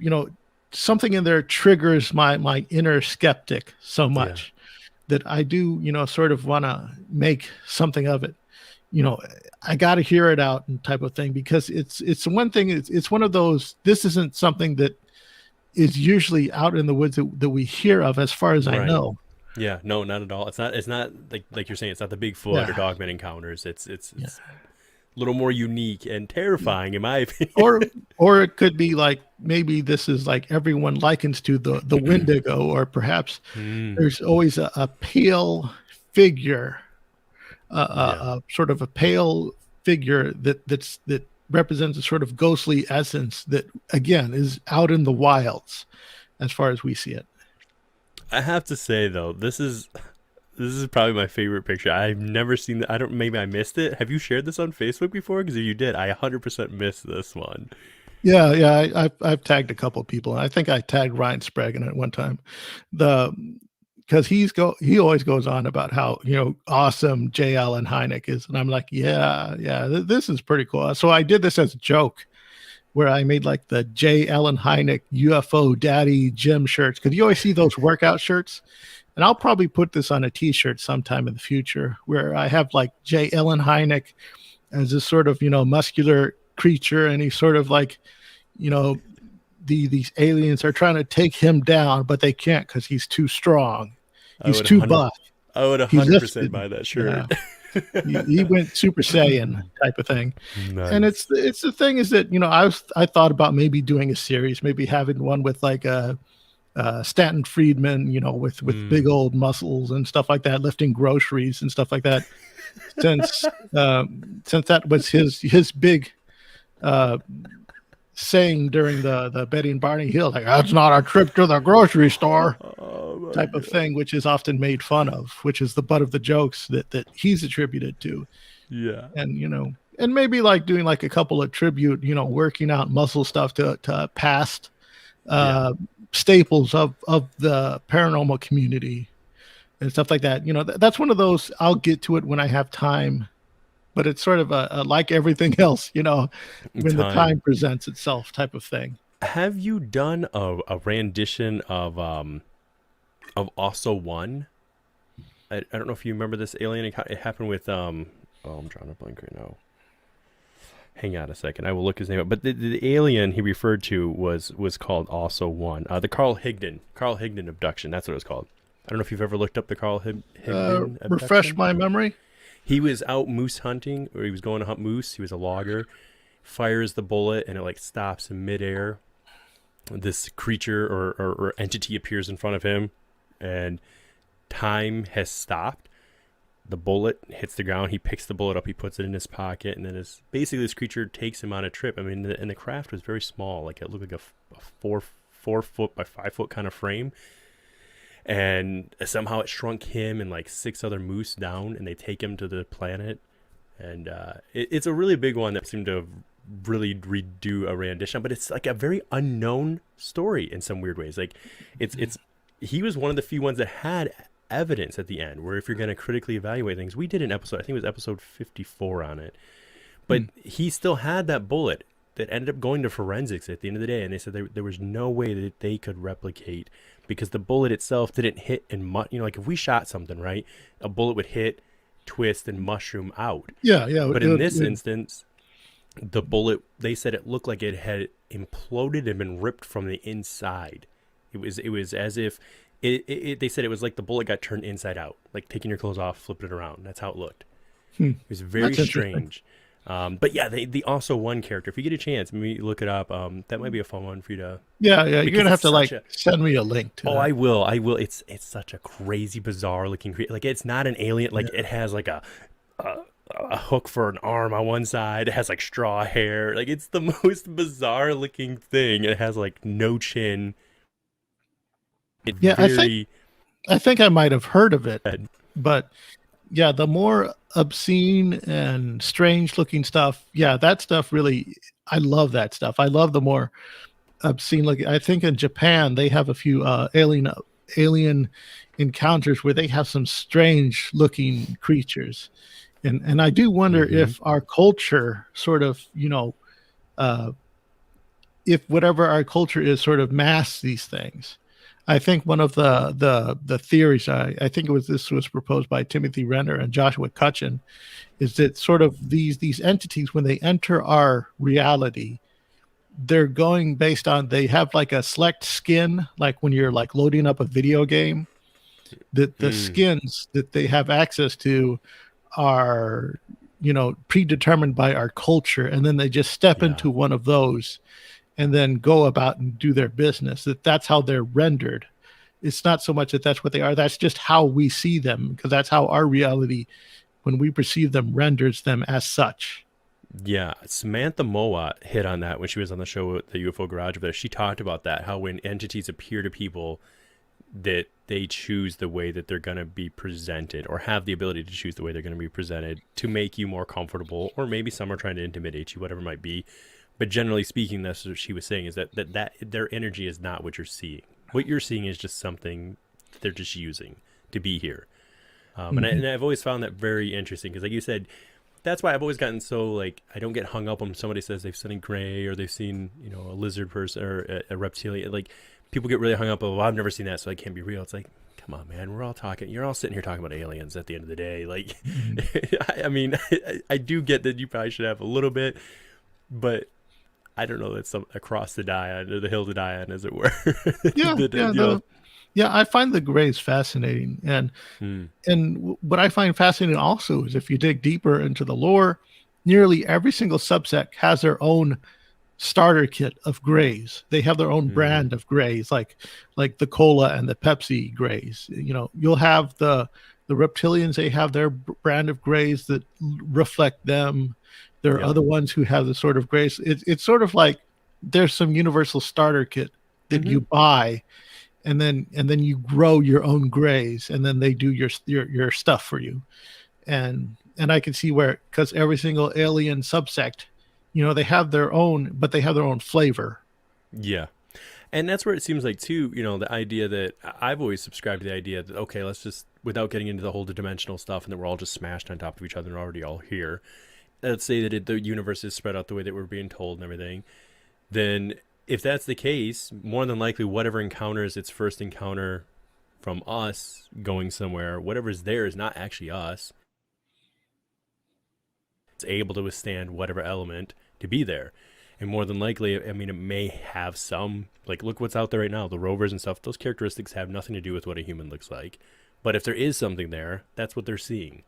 something in there triggers my inner skeptic so Yeah. much that I do, sort of want to make something of it. You know, I got to hear it out and type of thing because it's one thing. It's one of those. This isn't something that is usually out in the woods that we hear of, as far as I Right. know. Yeah. No, not at all. It's not like you're saying. It's not the Bigfoot or Yeah, Dogman encounters. It's yeah. it's a little more unique and terrifying, in my opinion. Or or it could be like maybe this is like everyone likens to the Wendigo, or perhaps Mm. there's always a pale figure Yeah. sort of a pale figure that represents a sort of ghostly essence that again is out in the wilds as far as we see it. I have to say though, this is probably my favorite picture. I've never seen that. I don't. Maybe I missed it. Have you shared this on Facebook before? Because if you did, I 100% missed this one. Yeah, yeah, I've tagged a couple of people. I think I tagged Ryan Sprague at one time. The because he always goes on about how awesome J. Allen Hynek is, and I'm like, yeah, yeah, this is pretty cool. So I did this as a joke where I made like the J. Allen Hynek UFO Daddy Gym shirts because you always see those workout shirts, and I'll probably put this on a T-shirt sometime in the future where I have like J. Allen Hynek as this sort of muscular creature, and he's sort of like you know these aliens are trying to take him down, but they can't because he's too strong. I He's would too 100. buff. I would He 100% lifted. buy that Yeah, shirt. he went Super Saiyan type of thing. And Nice. it's the thing is that I thought about maybe doing a series, maybe having one with like a Stanton Friedman, with big Mm. old muscles and stuff like that, lifting groceries and stuff like that. Since since that was his big uh, saying during the Betty and Barney Hill, like that's not a trip to the grocery store Oh my type of god. thing, which is often made fun of, which is the butt of the jokes that he's attributed to. Yeah. And and maybe like doing like a couple of tribute, working out muscle stuff to past Yeah. uh staples of the paranormal community and stuff like that. That's one of those I'll get to it when I have time, but it's sort of a like everything else, when the Time. time presents itself type of thing. Have you done a rendition of also one? I don't know if you remember this alien. It happened with oh, I'm drawing a blank right now. Hang on a second. I will look his name up. But the alien he referred to was called also one. The Carl Higdon abduction. That's what it was called. I don't know if you've ever looked up the Higdon Refresh abduction. my memory. He was out moose hunting, or he was going to hunt moose. He was a logger. Fires the bullet, and it like stops in midair. This creature or entity appears in front of him, and time has stopped. The bullet hits the ground. He picks the bullet up. He puts it in his pocket, and then basically this creature takes him on a trip. I mean, and the craft was very small. Like it looked like a four foot by 5 foot kind of frame, and somehow it shrunk him and like six other moose down, and they take him to the planet. And it's a really big one that seemed to really redo a rendition, but it's like a very unknown story in some weird ways. Like it's he was one of the few ones that had evidence at the end, where if you're going to critically evaluate things, we did an episode, I think it was episode 54 on it, but he still had that bullet that ended up going to forensics at the end of the day, and they said there was no way that they could replicate, because the bullet itself didn't hit and like if we shot something, right, a bullet would hit, twist, and mushroom out. Yeah, yeah. But in this instance, the bullet, they said it looked like it had imploded and been ripped from the inside. It was as if they said it was like the bullet got turned inside out, like taking your clothes off, flipped it around. That's how it looked. It was very That's interesting. strange. But yeah, the also one character, if you get a chance, maybe look it up. That might be a fun one for you to. Yeah, yeah. You're Because gonna have it's to like such a. send me a link to Oh, that. I will. I will. It's such a crazy, bizarre looking creature. Like it's not an alien. Like Yeah. it has like a a hook for an arm on one side. It has like straw hair. Like it's the most bizarre looking thing. It has like no chin. It's Yeah, very. I think I might have heard of it, Bad. but yeah, the more obscene and strange looking stuff, yeah, that stuff really I love that stuff. I love the more obscene looking. I think in Japan they have a few alien encounters where they have some strange looking creatures. And I do wonder Mm-hmm. if our culture sort of, uh if whatever our culture is sort of masks these things. I think one of the theories, I think this was proposed by Timothy Renner and Joshua Cutchin, is that sort of these entities when they enter our reality, they're going based on they have like a select skin, like when you're like loading up a video game, that the Mm, skins that they have access to are predetermined by our culture, and then they just step yeah. into one of those and then go about and do their business. That's how they're rendered. It's not so much that that's what they are, that's just how we see them, because that's how our reality when we perceive them renders them as such. Yeah, Samantha Mowat hit on that when she was on the show at the UFO Garage. There, she talked about that, how when entities appear to people, that they choose the way that they're going to be presented, or have the ability to choose the way they're going to be presented to make you more comfortable, or maybe some are trying to intimidate you, whatever it might be. But generally speaking, that's what she was saying, is that their energy is not what you're seeing. What you're seeing is just something they're just using to be here. And I've always found that very interesting, because like you said, that's why I've always gotten so, like, I don't get hung up when somebody says they've seen a gray, or they've seen, you know, a lizard person, or a reptilian. Like, people get really hung up, well, I've never seen that, so it can't be real. It's like, come on, man, we're all talking, you're all sitting here talking about aliens at the end of the day. Like, I mean, I do get that you probably should have a little bit, but I don't know, that's some across the die on, or the hill to die on, as it were. Yeah, I find the grays fascinating, and what I find fascinating also is, if you dig deeper into the lore, nearly every single subsect has their own starter kit of grays. They have their own brand of grays, like the cola and the Pepsi grays. You know, you'll have the reptilians. They have their brand of grays that reflect them. There are other ones who have the sort of grays. It's sort of like there's some universal starter kit that you buy, and then you grow your own grays, and then they do your stuff for you. And I can see where, because every single alien subsect, you know, they have their own, but they have their own flavor. Yeah. And that's where it seems like, too, you know, the idea that I've always subscribed to, the idea that, okay, let's just, without getting into the whole dimensional stuff, and that we're all just smashed on top of each other and already all here, let's say that the universe is spread out the way that we're being told and everything, then if that's the case, more than likely whatever encounters its first encounter from us going somewhere, whatever's there is not actually us. It's able to withstand whatever element to be there. And more than likely, I mean, it may have some, like, look what's out there right now, the rovers and stuff, those characteristics have nothing to do with what a human looks like. But if there is something there, that's what they're seeing.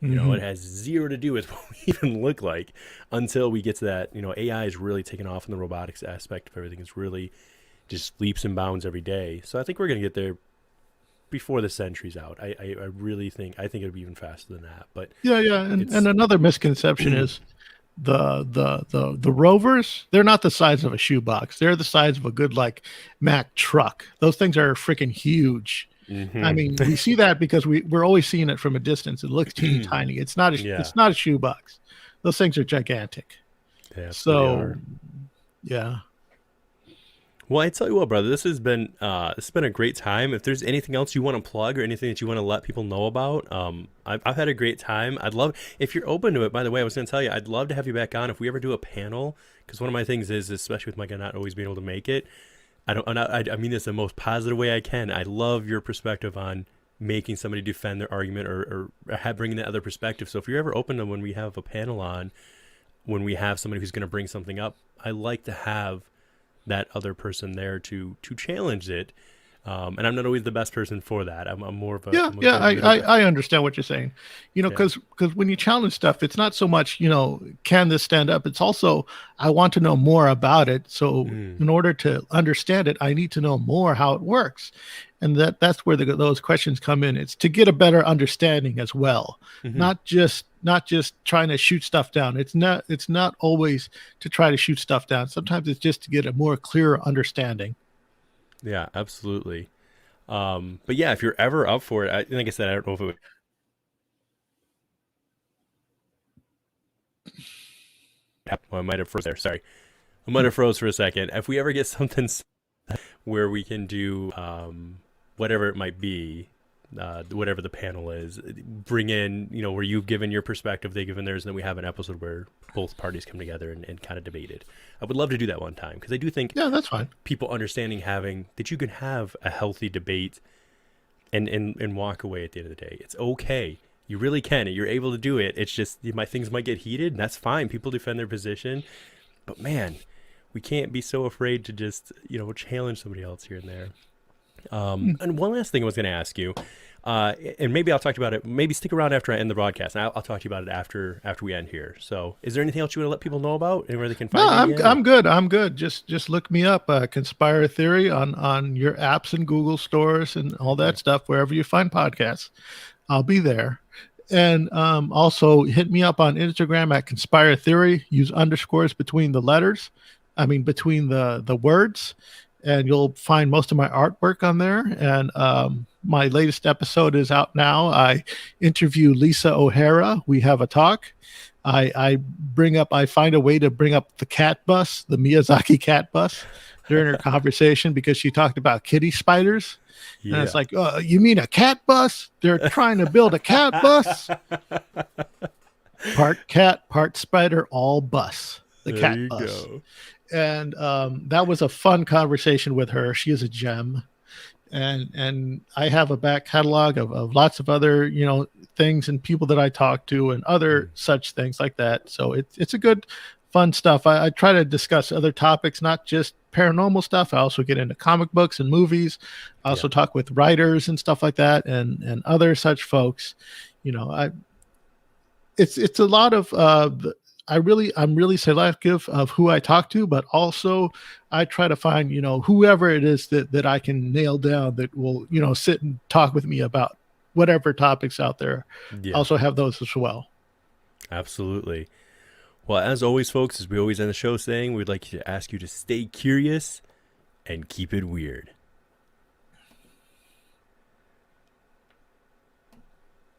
You know, it has zero to do with what we even look like, until we get to that. You know, AI is really taking off in the robotics aspect of everything. It's really just leaps and bounds every day. So I think we're going to get there before the century's out. I really think it'll be even faster than that. But and another misconception is the rovers, they're not the size of a shoebox. They're the size of a good, like, Mack truck. Those things are freaking huge. I mean, we see that because we're always seeing it from a distance. It looks teeny tiny. It's not a shoebox. Those things are gigantic. Yeah, so yeah. Well, I tell you what, brother, this has been a great time. If there's anything else you want to plug, or anything that you want to let people know about, I've had a great time. I'd love, if you're open to it. By the way, I was going to tell you, I'd love to have you back on if we ever do a panel, because one of my things is, especially with Mike not always being able to make it, I mean this in the most positive way I can. I love your perspective on making somebody defend their argument, or bringing that other perspective. So if you're ever open to, when we have a panel on, when we have somebody who's going to bring something up, I like to have that other person there to challenge it. And I'm not always the best person for that. I'm more of a I understand what you're saying. You know, because when you challenge stuff, it's not so much, you know, can this stand up? It's also, I want to know more about it. So in order to understand it, I need to know more how it works. And that's where those questions come in. It's to get a better understanding as well, not just trying to shoot stuff down. It's not always to try to shoot stuff down. Sometimes it's just to get a more clearer understanding. Yeah, absolutely. But yeah, if you're ever up for it, like I said, I don't know if it would. Well, I might have froze there. Sorry, I might have froze for a second. If we ever get something where we can do whatever it might be, whatever the panel is, bring in, you know, where you've given your perspective, they've given theirs, and then we have an episode where both parties come together and kind of debate it. I would love to do that one time, because I do think that's fine. People understanding that you can have a healthy debate and walk away at the end of the day. It's okay. You really can. You're able to do it. It's just things might get heated, and that's fine. People defend their position, but man, we can't be so afraid to just, you know, challenge somebody else here and there. And one last thing I was going to ask you, and maybe I'll talk about it. Maybe stick around after I end the broadcast, and I'll talk to you about it after we end here. So, is there anything else you want to let people know about, and where they can find you? I'm good. Just look me up, Conspire Theory on your apps and Google stores and all that stuff, wherever you find podcasts. I'll be there. And also hit me up on Instagram at Conspire Theory. Use underscores between the letters. I mean, between the words. And you'll find most of my artwork on there. And my latest episode is out now. I interview Lisa O'Hara. We have a talk. I find a way to bring up the cat bus, the Miyazaki cat bus, during her conversation because she talked about kitty spiders. And it's Yeah. like, you mean a cat bus? They're trying to build a cat bus? Part cat, part spider, all bus. The There cat you bus. go. And that was a fun conversation with her. She is a gem. And I have a back catalog of lots of other, things and people that I talk to and other Mm. such things like that. So it's a good, fun stuff. I try to discuss other topics, not just paranormal stuff. I also get into comic books and movies. I Yeah. also talk with writers and stuff like that, and other such folks. I it's a lot of I'm really selective of who I talk to, but also I try to find whoever it is that I can nail down that will sit and talk with me about whatever topics out there. I Yeah. also have those as well. Absolutely. Well, as always, folks, as we always end the show saying, we'd like to ask you to stay curious and keep it weird.